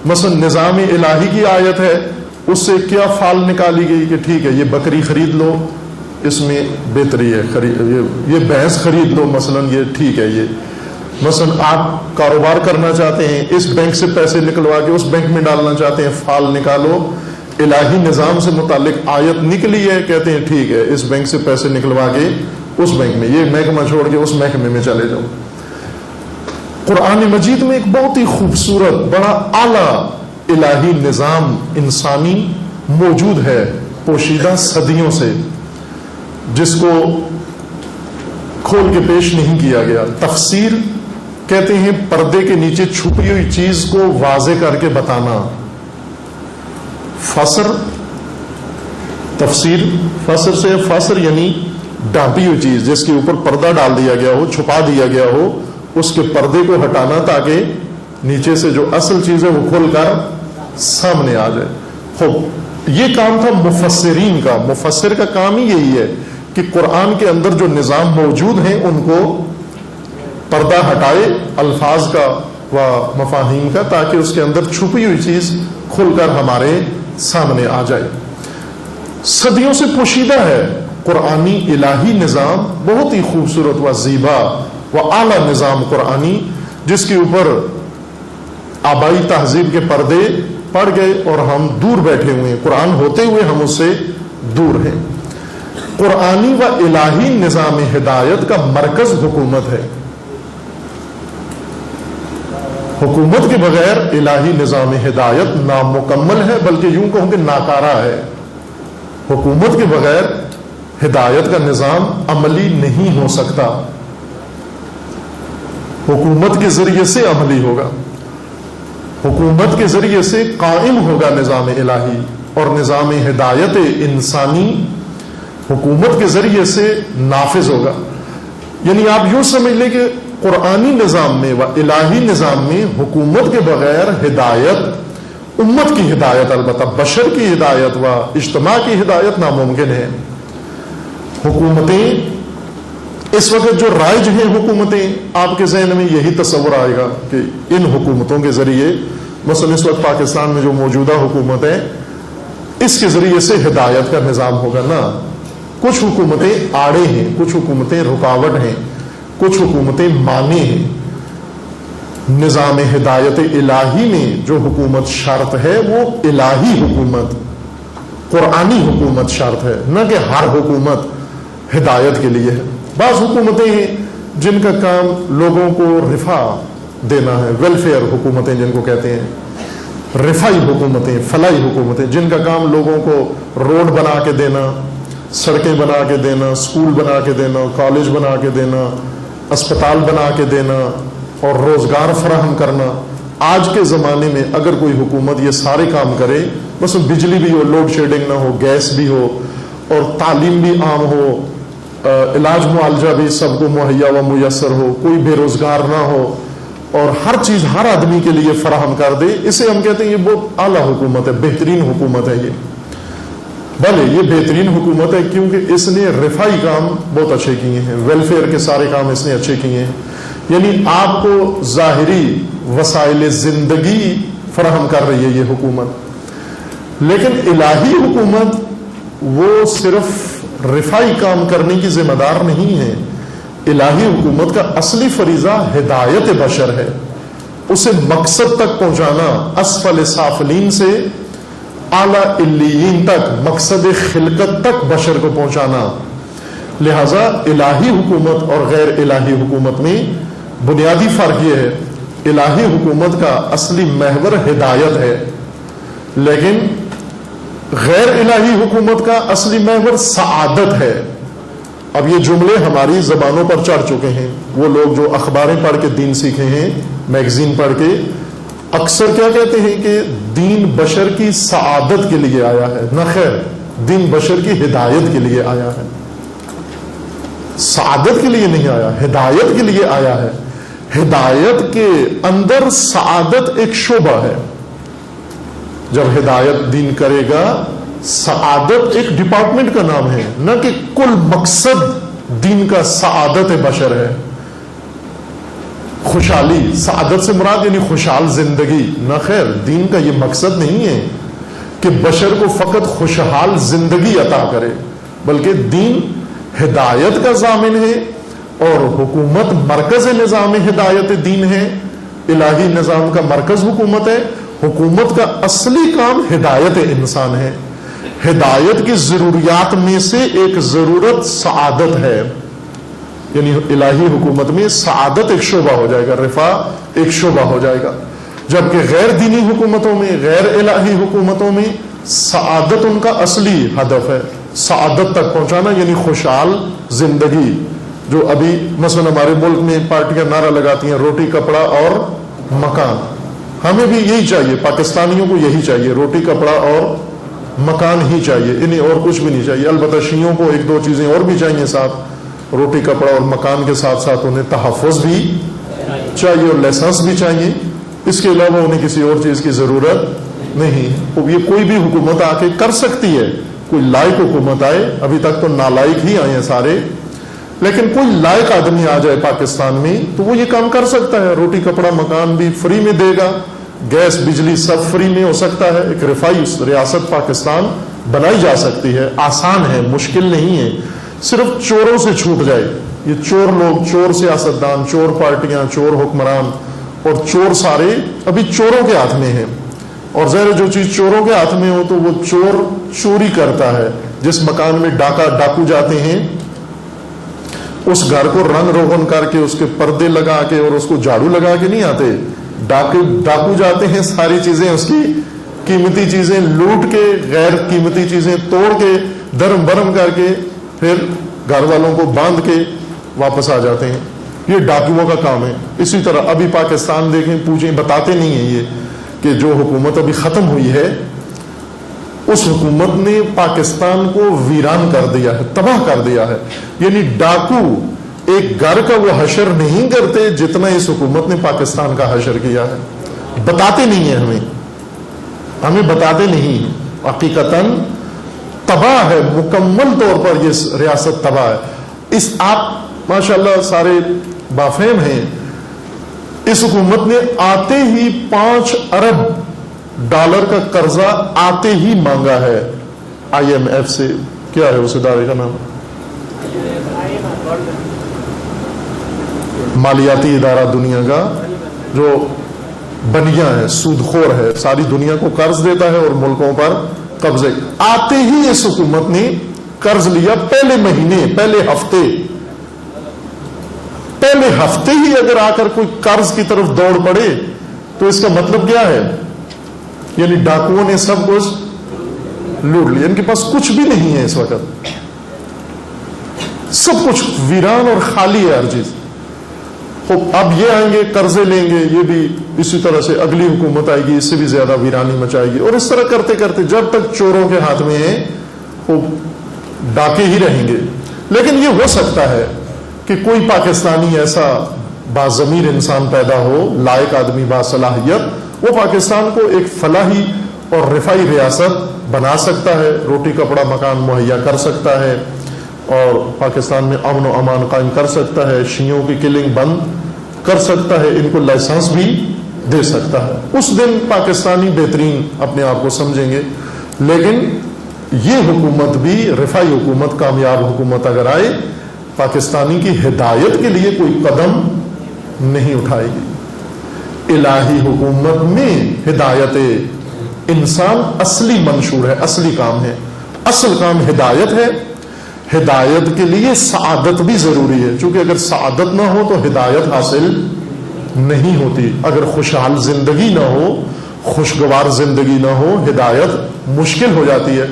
مثلا نظام الہی کی آیت ہے، اس سے کیا فال نکالی گئی کہ ٹھیک ہے یہ بکری خرید لو، اس میں بہتری ہے، یہ بھینس خرید لو، مثلا یہ ٹھیک ہے، یہ مثلا آپ کاروبار کرنا چاہتے ہیں، اس بینک سے پیسے نکلوا کے اس بینک میں ڈالنا چاہتے ہیں، فال نکالو، الہی نظام سے متعلق آیت نکلی ہے، کہتے ہیں ٹھیک ہے اس بینک سے پیسے نکلوا کے اس بینک میں، یہ محکمہ چھوڑ کے اس محکمے میں چلے جاؤ۔ قرآن مجید میں ایک بہت ہی خوبصورت بڑا اعلیٰ الہی نظام انسانی موجود ہے، پوشیدہ صدیوں سے، جس کو کھول کے پیش نہیں کیا گیا۔ تفسیر کہتے ہیں پردے کے نیچے چھپی ہوئی چیز کو واضح کر کے بتانا۔ فسر، تفسیر، فسر سے فسر یعنی ڈھانپی ہوئی چیز جس کے اوپر پردہ ڈال دیا گیا ہو، چھپا دیا گیا ہو، اس کے پردے کو ہٹانا تاکہ نیچے سے جو اصل چیز ہے وہ کھل کر سامنے آ جائے۔ خوب، یہ کام تھا مفسرین کا۔ مفسر کا کام ہی یہی ہے کہ قرآن کے اندر جو نظام موجود ہیں ان کو پردہ ہٹائے الفاظ کا و مفاہیم کا، تاکہ اس کے اندر چھپی ہوئی چیز کھل کر ہمارے سامنے آ جائے۔ صدیوں سے پوشیدہ ہے قرآنی الہی نظام، بہت ہی خوبصورت و زیبا و اعلیٰ نظام قرآنی، جس کے اوپر آبائی تہذیب کے پردے پڑ گئے اور ہم دور بیٹھے ہوئے ہیں، قرآن ہوتے ہوئے ہم اس سے دور ہیں۔ قرآنی و الہی نظام ہدایت کا مرکز حکومت ہے۔ حکومت کے بغیر الہی نظام ہدایت نامکمل ہے، بلکہ یوں کہوں کہ ناکارہ ہے۔ حکومت کے بغیر ہدایت کا نظام عملی نہیں ہو سکتا، حکومت کے ذریعے سے عملی ہوگا، حکومت کے ذریعے سے قائم ہوگا نظام الہی، اور نظام ہدایت انسانی حکومت کے ذریعے سے نافذ ہوگا۔ یعنی آپ یوں سمجھ لیں کہ قرآنی نظام میں و الہی نظام میں حکومت کے بغیر ہدایت، امت کی ہدایت، البتہ بشر کی ہدایت و اجتماع کی ہدایت ناممکن ہے۔ حکومتیں اس وقت جو رائج ہیں، حکومتیں، آپ کے ذہن میں یہی تصور آئے گا کہ ان حکومتوں کے ذریعے، مثلا اس وقت پاکستان میں جو موجودہ حکومت ہے اس کے ذریعے سے ہدایت کا نظام ہوگا۔ نہ، کچھ حکومتیں آڑے ہیں، کچھ حکومتیں رکاوٹ ہیں، کچھ حکومتیں مانع ہیں۔ نظام ہدایت الہی میں جو حکومت شرط ہے وہ الہی حکومت، قرآنی حکومت شرط ہے، نہ کہ ہر حکومت ہدایت کے لیے ہے۔ بعض حکومتیں ہیں جن کا کام لوگوں کو رفاہ دینا ہے، ویلفیئر حکومتیں جن کو کہتے ہیں، رفائی حکومتیں، فلاحی حکومتیں، جن کا کام لوگوں کو روڈ بنا کے دینا، سڑکیں بنا کے دینا، اسکول بنا کے دینا، کالج بنا کے دینا، اسپتال بنا کے دینا اور روزگار فراہم کرنا۔ آج کے زمانے میں اگر کوئی حکومت یہ سارے کام کرے، بس بجلی بھی ہو، لوڈ شیڈنگ نہ ہو، گیس بھی ہو، اور تعلیم بھی عام ہو، علاج معالجہ بھی سب کو مہیا و میسر ہو، کوئی بے روزگار نہ ہو، اور ہر چیز ہر آدمی کے لیے فراہم کر دے، اسے ہم کہتے ہیں یہ بہت اعلیٰ حکومت ہے، بہترین حکومت ہے یہ۔ بھلے یہ بہترین حکومت ہے کیونکہ اس نے رفائی کام بہت اچھے کیے ہیں، ویلفیئر کے سارے کام اس نے اچھے کیے ہیں، یعنی آپ کو ظاہری وسائل زندگی فراہم کر رہی ہے یہ حکومت۔ لیکن الہی حکومت وہ صرف رفائی کام کرنے کی ذمہ دار نہیں ہے۔ الہی حکومت کا اصلی فریضہ ہدایت بشر ہے، اسے مقصد تک پہنچانا، اسفل سافلین سے اعلیٰ علیین تک، مقصد خلقت تک بشر کو پہنچانا۔ لہذا الہی حکومت اور غیر الہی حکومت میں بنیادی فرق یہ ہے، الہی حکومت کا اصلی محور ہدایت ہے، لیکن غیر الہی حکومت کا اصلی محور سعادت ہے۔ اب یہ جملے ہماری زبانوں پر چڑھ چکے ہیں، وہ لوگ جو اخباریں پڑھ کے دین سیکھے ہیں، میگزین پڑھ کے، اکثر کیا کہتے ہیں کہ دین بشر کی سعادت کے لیے آیا ہے۔ نہ خیر، دین بشر کی ہدایت کے لیے آیا ہے، سعادت کے لیے نہیں آیا، ہدایت کے لیے آیا ہے۔ ہدایت کے اندر سعادت ایک شعبہ ہے۔ جب ہدایت دین کرے گا، سعادت ایک ڈپارٹمنٹ کا نام ہے، نہ کہ کل مقصد دین کا سعادت بشر ہے۔ خوشحالی، سعادت سے مراد یعنی خوشحال زندگی، نہ خیر، دین کا یہ مقصد نہیں ہے کہ بشر کو فقط خوشحال زندگی عطا کرے، بلکہ دین ہدایت کا ضامن ہے، اور حکومت مرکز نظام ہدایت دین ہے۔ الہی نظام کا مرکز حکومت ہے، حکومت کا اصلی کام ہدایت انسان ہے۔ ہدایت کی ضروریات میں سے ایک ضرورت سعادت ہے، یعنی الہی حکومت میں سعادت ایک شعبہ ہو جائے گا، رفاع ایک شعبہ ہو جائے گا، جبکہ غیر دینی حکومتوں میں، غیر الہی حکومتوں میں سعادت ان کا اصلی ہدف ہے، سعادت تک پہنچانا، یعنی خوشحال زندگی۔ جو ابھی مثلا ہمارے ملک میں پارٹیاں نعرہ لگاتی ہیں روٹی کپڑا اور مکان، ہمیں بھی یہی چاہیے، پاکستانیوں کو یہی چاہیے، روٹی کپڑا اور مکان ہی چاہیے، انہیں اور کچھ بھی نہیں چاہیے۔ البتہ شیعوں کو ایک دو چیزیں اور بھی چاہیے ساتھ، روٹی کپڑا اور مکان کے ساتھ ساتھ انہیں تحفظ بھی چاہیے اور لائسنس بھی چاہیے، اس کے علاوہ انہیں کسی اور چیز کی ضرورت نہیں۔ یہ کوئی بھی حکومت آ کے کر سکتی ہے، کوئی لائق حکومت آئے، ابھی تک تو نالائق ہی آئے ہیں سارے، لیکن کوئی لائق آدمی آ جائے پاکستان میں تو وہ یہ کام کر سکتا ہے، روٹی کپڑا مکان بھی فری میں دے گا، گیس بجلی سب فری میں ہو سکتا ہے۔ ایک رفائی ریاست پاکستان بنائی جا سکتی ہے، آسان ہے، مشکل نہیں ہے، صرف چوروں سے چھوٹ جائے۔ یہ چور لوگ، چور سیاستدان، چور پارٹیاں، چور حکمران اور چور سارے ابھی چوروں کے ہاتھ میں ہیں، اور ظاہر جو چیز چوروں کے ہاتھ میں ہو تو وہ چور چوری کرتا ہے۔ جس مکان میں ڈاکو جاتے ہیں، اس گھر کو رنگ روغن کر کے، اس کے پردے لگا کے اور اس کو جھاڑو لگا کے نہیں آتے، ڈاکو جاتے ہیں، ساری چیزیں، اس کی قیمتی چیزیں لوٹ کے، غیر قیمتی چیزیں توڑ کے، درم برم کر کے، پھر گھر والوں کو باندھ کے واپس آ جاتے ہیں۔ یہ ڈاکوؤں کا کام ہے۔ اسی طرح ابھی پاکستان دیکھیں، پوچھیں، بتاتے نہیں ہیں یہ کہ جو حکومت ابھی ختم ہوئی ہے، اس حکومت نے پاکستان کو ویران کر دیا ہے، تباہ کر دیا ہے۔ یعنی ڈاکو ایک گھر کا وہ حشر نہیں کرتے جتنا اس حکومت نے پاکستان کا حشر کیا ہے۔ بتاتے نہیں ہیں ہمیں بتاتے نہیں، حقیقتاً تباہ ہے، مکمل طور پر یہ ریاست تباہ ہے۔ اس آپ ماشاءاللہ سارے بافہم ہیں، اس حکومت نے آتے ہی 5 ارب ڈالر کا قرضہ آتے ہی مانگا ہے IMF سے۔ کیا ہے اس ادارے کا نام؟ مالیاتی ادارہ دنیا کا، جو بنیا ہے، سود خور ہے، ساری دنیا کو قرض دیتا ہے اور ملکوں پر قبضے۔ آتے ہی اس حکومت نے قرض لیا، پہلے مہینے، پہلے ہفتے ہی اگر آ کر کوئی قرض کی طرف دوڑ پڑے تو اس کا مطلب کیا ہے؟ یعنی ڈاکوؤں نے سب کچھ لوٹ لیا، ان کے پاس کچھ بھی نہیں ہے اس وقت، سب کچھ ویران اور خالی ہے ہر چیز۔ اب یہ آئیں گے، قرضے لیں گے، یہ بھی اسی طرح سے اگلی حکومت آئے گی، اس سے بھی زیادہ ویرانی مچائے گی، اور اس طرح کرتے کرتے جب تک چوروں کے ہاتھ میں ہیں وہ ڈاکے ہی رہیں گے۔ لیکن یہ ہو سکتا ہے کہ کوئی پاکستانی ایسا باضمیر انسان پیدا ہو، لائق آدمی، باصلاحیت، وہ پاکستان کو ایک فلاحی اور رفائی ریاست بنا سکتا ہے، روٹی کپڑا مکان مہیا کر سکتا ہے، اور پاکستان میں امن و امان قائم کر سکتا ہے، شیعوں کی کلنگ بند کر سکتا ہے، ان کو لائسنس بھی دے سکتا ہے۔ اس دن پاکستانی بہترین اپنے آپ کو سمجھیں گے۔ لیکن یہ حکومت بھی، رفائی حکومت، کامیاب حکومت اگر آئے، پاکستانی کی ہدایت کے لیے کوئی قدم نہیں اٹھائے گی۔ الہی حکومت میں ہدایت انسان اصلی منشور ہے، اصلی کام ہے، اصل کام ہدایت ہے۔ ہدایت کے لیے سعادت بھی ضروری ہے، چونکہ اگر سعادت نہ ہو تو ہدایت حاصل نہیں ہوتی۔ اگر خوشحال زندگی نہ ہو، خوشگوار زندگی نہ ہو، ہدایت مشکل ہو جاتی ہے۔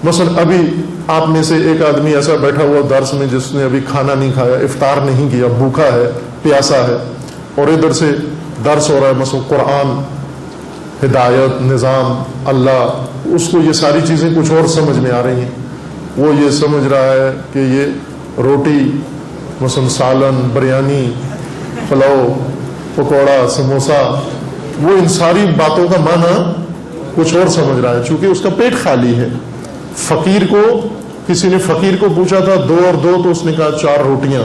مثلا ابھی آپ میں سے ایک آدمی ایسا بیٹھا ہوا درس میں جس نے ابھی کھانا نہیں کھایا، افطار نہیں کیا، بھوکا ہے، پیاسا ہے، اور ادھر سے درس ہو رہا ہے، مثلا قرآن ہدایت، نظام، اللہ، اس کو یہ ساری چیزیں کچھ اور سمجھ میں آ رہی ہیں. وہ یہ سمجھ رہا ہے کہ یہ روٹی، مثلا سالن، بریانی، پلاؤ، پکوڑا، سموسا، وہ ان ساری باتوں کا معنی کچھ اور سمجھ رہا ہے، چونکہ اس کا پیٹ خالی ہے. فقیر کو کسی نے فقیر کو پوچھا تھا 2 اور 2 تو اس نے کہا 4 روٹیاں.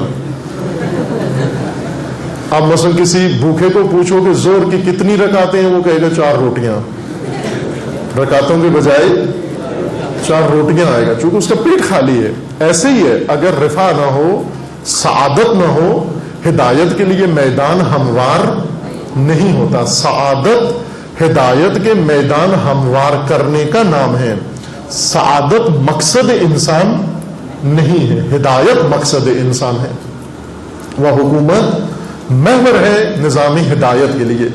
اب مثلا کسی بھوکے کو پوچھو کہ زور کی کتنی رکعتیں ہیں، وہ کہے گا 4 روٹیاں. رکعتوں کے بجائے 4 روٹیاں آئے گا، چونکہ اس کا پیٹ خالی ہے. ایسے ہی ہے، اگر رفع نہ ہو، سعادت نہ ہو، ہدایت کے لیے میدان ہموار نہیں ہوتا. سعادت ہدایت کے میدان ہموار کرنے کا نام ہے. سعادت مقصد انسان نہیں ہے، ہدایت مقصد انسان ہے. وہ حکومت محور ہے نظامی ہدایت کے لیے.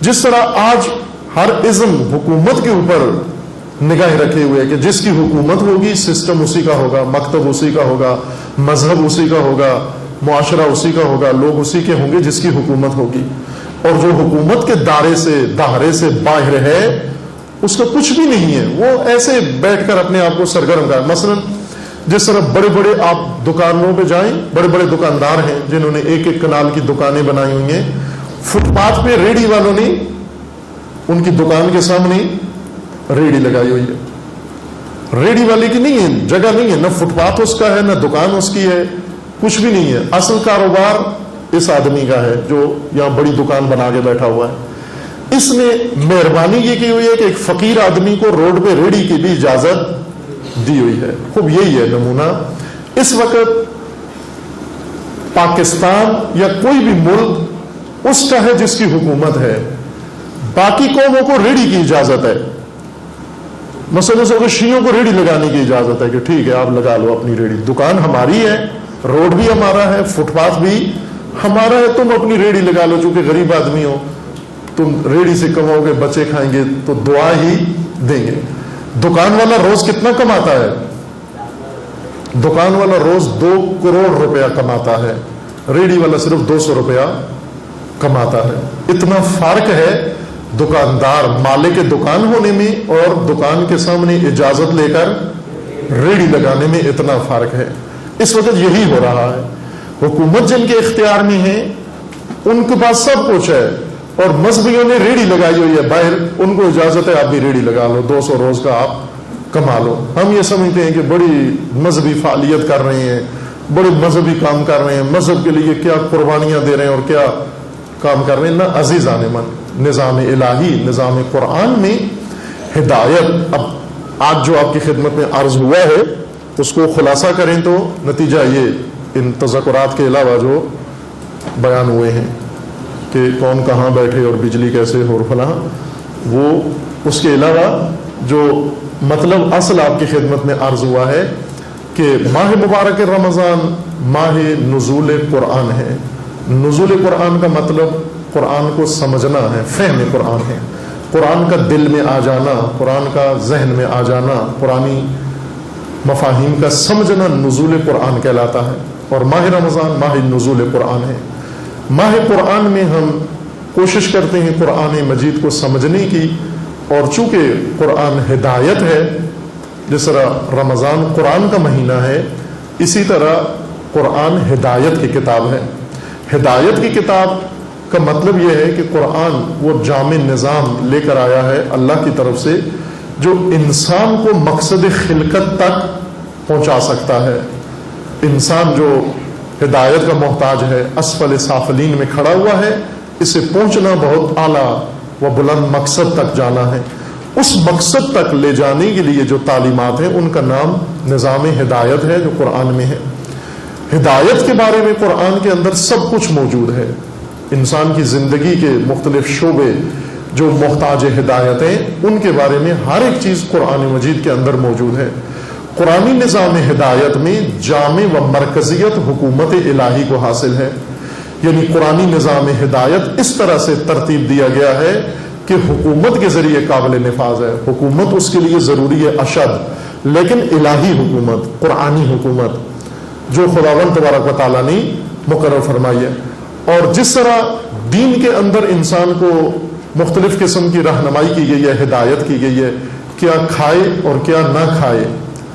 جس طرح آج ہر ازم حکومت کے اوپر نگاہ رکھے ہوئے کہ جس کی حکومت ہوگی سسٹم اسی کا ہوگا، مکتب اسی کا ہوگا، مذہب اسی کا ہوگا، معاشرہ اسی کا ہوگا، لوگ اسی کے ہوں گے جس کی حکومت ہوگی. اور جو حکومت کے دائرے سے باہر ہے اس کا کچھ بھی نہیں ہے، وہ ایسے بیٹھ کر اپنے آپ کو سرگرم کر. مثلا جس طرح بڑے بڑے آپ دکانوں پہ جائیں، بڑے بڑے دکاندار ہیں جنہوں نے 1-1 کنال کی دکانیں بنائی ہوئی ہیں. فٹ پاتھ پہ ریڑھی والوں نے ان کی دکان کے سامنے ریڑھی لگائی ہوئی ہے. ریڑھی والے کی نہیں ہے، جگہ نہیں ہے، نہ فٹ پاتھ اس کا ہے، نہ دکان اس کی ہے، کچھ بھی نہیں ہے. اصل کاروبار اس آدمی کا ہے جو یہاں بڑی دکان بنا کے بیٹھا ہوا ہے. اس نے مہربانی یہ کی ہوئی ہے کہ ایک فقیر آدمی کو روڈ پہ ریڑھی کی بھی اجازت دی ہوئی ہے. خوب یہی ہے نمونہ. اس وقت پاکستان یا کوئی بھی ملک اس کا ہے جس کی حکومت ہے، باقی قوموں کو ریڑھی کی اجازت ہے. مثلا شیعوں کو ریڑھی لگانے کی اجازت ہے کہ ٹھیک ہے آپ لگا لو اپنی ریڑھی، دکان ہماری ہے، روڈ بھی ہمارا ہے، فٹ پاتھ بھی ہمارا ہے، تم اپنی ریڑھی لگا لو. چونکہ غریب آدمی ہو، تم ریڑھی سے کماؤ گے، بچے کھائیں گے تو دعا ہی دیں گے. دکان والا روز کتنا کماتا ہے؟ دکان والا روز 2 کروڑ روپیہ کماتا ہے، ریڑھی والا صرف 200 روپیہ کماتا ہے. اتنا فرق ہے دکاندار مالک دکان ہونے میں اور دکان کے سامنے اجازت لے کر ریڑھی لگانے میں، اتنا فرق ہے. اس وقت یہی ہو رہا ہے. حکومت جن کے اختیار میں ہے ان کے پاس سب کچھ ہے، اور مذہبیوں نے ریڑھی لگائی ہوئی ہے باہر، ان کو اجازت ہے آپ بھی ریڑھی لگا لو، 200 روز کا آپ کما لو. ہم یہ سمجھتے ہیں کہ بڑی مذہبی فعالیت کر رہے ہیں، بڑے مذہبی کام کر رہے ہیں، مذہب کے لیے کیا قربانیاں دے رہے ہیں اور کیا کام کر رہے ہیں. نہ عزیزان من، نظام الہی، نظام قرآن میں ہدایت. اب آج جو آپ کی خدمت میں عرض ہوا ہے اس کو خلاصہ کریں تو نتیجہ یہ، ان تذکرات کے علاوہ جو بیان ہوئے ہیں کہ کون کہاں بیٹھے اور بجلی کیسے ہو فلاں، وہ اس کے علاوہ جو مطلب اصل آپ کی خدمت میں عرض ہوا ہے کہ ماہ مبارک رمضان ماہ نزول قرآن ہے. نزول قرآن کا مطلب قرآن کو سمجھنا ہے، فہم قرآن ہے، قرآن کا دل میں آ جانا، قرآن کا ذہن میں آ جانا، قرآنی مفاہیم کا سمجھنا نزول قرآن کہلاتا ہے. اور ماہ رمضان ماہ نزول قرآن ہے. ماہ قرآن میں ہم کوشش کرتے ہیں قرآن مجید کو سمجھنے کی، اور چونکہ قرآن ہدایت ہے، جس طرح رمضان قرآن کا مہینہ ہے، اسی طرح قرآن ہدایت کی کتاب ہے. ہدایت کی کتاب کا مطلب یہ ہے کہ قرآن وہ جامع نظام لے کر آیا ہے اللہ کی طرف سے جو انسان کو مقصد خلقت تک پہنچا سکتا ہے. انسان جو ہدایت کا محتاج ہے، اسفل سافلین میں کھڑا ہوا ہے، اسے پہنچنا بہت اعلیٰ و بلند مقصد تک جانا ہے. اس مقصد تک لے جانے کے لیے جو تعلیمات ہیں ان کا نام نظام ہدایت ہے جو قرآن میں ہے. ہدایت کے بارے میں قرآن کے اندر سب کچھ موجود ہے. انسان کی زندگی کے مختلف شعبے جو محتاج ہدایت ہیں ان کے بارے میں ہر ایک چیز قرآن مجید کے اندر موجود ہے. قرآنی نظام ہدایت میں جامع و مرکزیت حکومت الہی کو حاصل ہے. یعنی قرآنی نظام ہدایت اس طرح سے ترتیب دیا گیا ہے کہ حکومت کے ذریعے قابل نفاذ ہے. حکومت اس کے لیے ضروری ہے اشد، لیکن الہی حکومت، قرآنی حکومت جو خداوند تبارک و تعالیٰ نے مقرر فرمائی ہے. اور جس طرح دین کے اندر انسان کو مختلف قسم کی رہنمائی کی گئی ہے، ہدایت کی گئی ہے، کیا کھائے اور کیا نہ کھائے،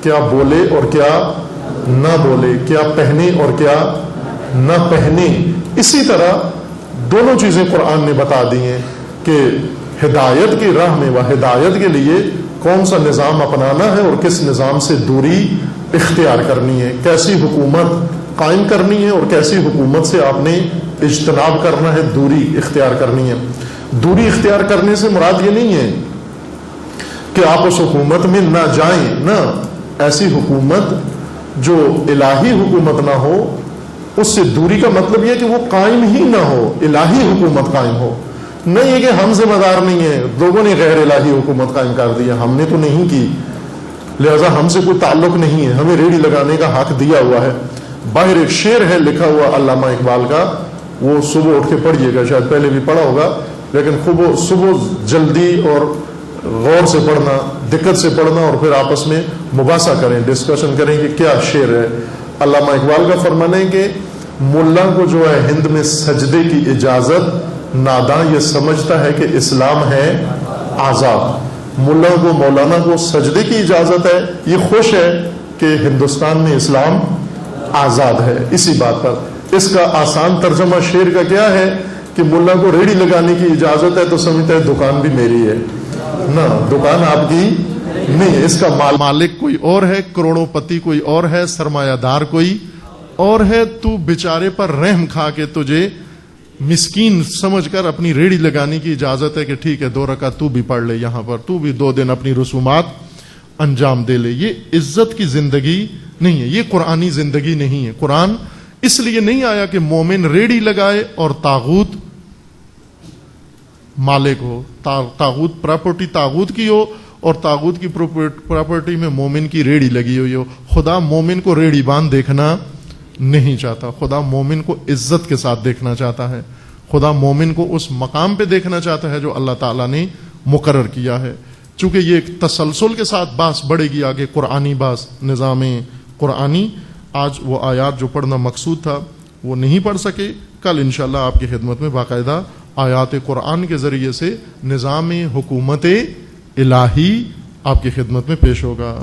کیا بولے اور کیا نہ بولے، کیا پہنے اور کیا نہ پہنے۔ اسی طرح دونوں چیزیں قرآن نے بتا دی ہیں کہ ہدایت کی راہ میں و ہدایت کے لیے کون سا نظام اپنانا ہے اور کس نظام سے دوری اختیار کرنی ہے، کیسی حکومت قائم کرنی ہے اور کیسی حکومت سے آپ نے اجتناب کرنا ہے، دوری اختیار کرنی ہے۔ دوری اختیار کرنے سے مراد یہ نہیں ہے کہ آپ اس حکومت میں نہ جائیں، نہ، ایسی حکومت جو الہی حکومت نہ ہو، اس سے دوری کا مطلب یہ کہ وہ قائم ہی نہ ہو، الہی حکومت قائم ہو۔ نہیں ہے کہ ہم ذمہ دار نہیں ہیں، لوگوں نے غیر الہی حکومت قائم کر دی ہے، ہم نے تو نہیں کی، لہذا ہم سے کوئی تعلق نہیں ہے، ہمیں ریڑھی لگانے کا حق دیا ہوا ہے۔ باہر ایک شعر ہے لکھا ہوا علامہ اقبال کا، وہ صبح اٹھ کے پڑھیے گا، شاید پہلے بھی پڑھا ہوگا، لیکن صبح جلدی اور غور سے پڑھنا، دقت سے پڑھنا، اور پھر آپس میں مباحثہ کریں، ڈسکشن کریں کہ کیا شعر ہے۔ علامہ اقبال کا فرمانا ہے کہ ملا کو جو ہے ہند میں سجدے کی اجازت، ناداں یہ سمجھتا ہے کہ اسلام ہے آزاد۔ ملا کو، مولانا کو سجدے کی اجازت ہے، یہ خوش ہے کہ ہندوستان میں اسلام آزاد ہے۔ اسی بات پر اس کا آسان ترجمہ شعر کا کیا ہے کہ ملا کو ریڑھی لگانے کی اجازت ہے تو سمجھتا ہے دکان بھی میری ہے، نہ، دکان آپ کی نہیں ہے، اس کا مالک کوئی اور ہے، کروڑوں پتی کوئی اور ہے، سرمایہ دار کوئی اور ہے۔ تو بیچارے پر رحم کھا کے تجھے مسکین سمجھ کر اپنی ریڑھی لگانے کی اجازت ہے کہ ٹھیک ہے 2 رکعت تو بھی پڑھ لے، یہاں پر تو بھی 2 دن اپنی رسومات انجام دے لے۔ یہ عزت کی زندگی نہیں ہے، یہ قرآنی زندگی نہیں ہے۔ قرآن اس لیے نہیں آیا کہ مومن ریڑھی لگائے اور طاغوت مالک ہو، طاغوت پراپرٹی طاغوت کی ہو اور طاغوت کی پراپرٹی میں مومن کی ریڑھی لگی ہوئی ہو۔ خدا مومن کو ریڑھی باندھ دیکھنا نہیں چاہتا، خدا مومن کو عزت کے ساتھ دیکھنا چاہتا ہے، خدا مومن کو اس مقام پہ دیکھنا چاہتا ہے جو اللہ تعالیٰ نے مقرر کیا ہے۔ چونکہ یہ ایک تسلسل کے ساتھ بحث بڑھے گی آگے، قرآنی بحث، نظام قرآنی۔ آج وہ آیات جو پڑھنا مقصود تھا وہ نہیں پڑھ سکے، کل انشاءاللہ آپ کی خدمت میں باقاعدہ آیات قرآن کے ذریعے سے نظام حکومت الہی آپ کی خدمت میں پیش ہوگا۔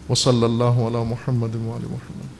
وصلی اللہ علی محمد وعلی محمد۔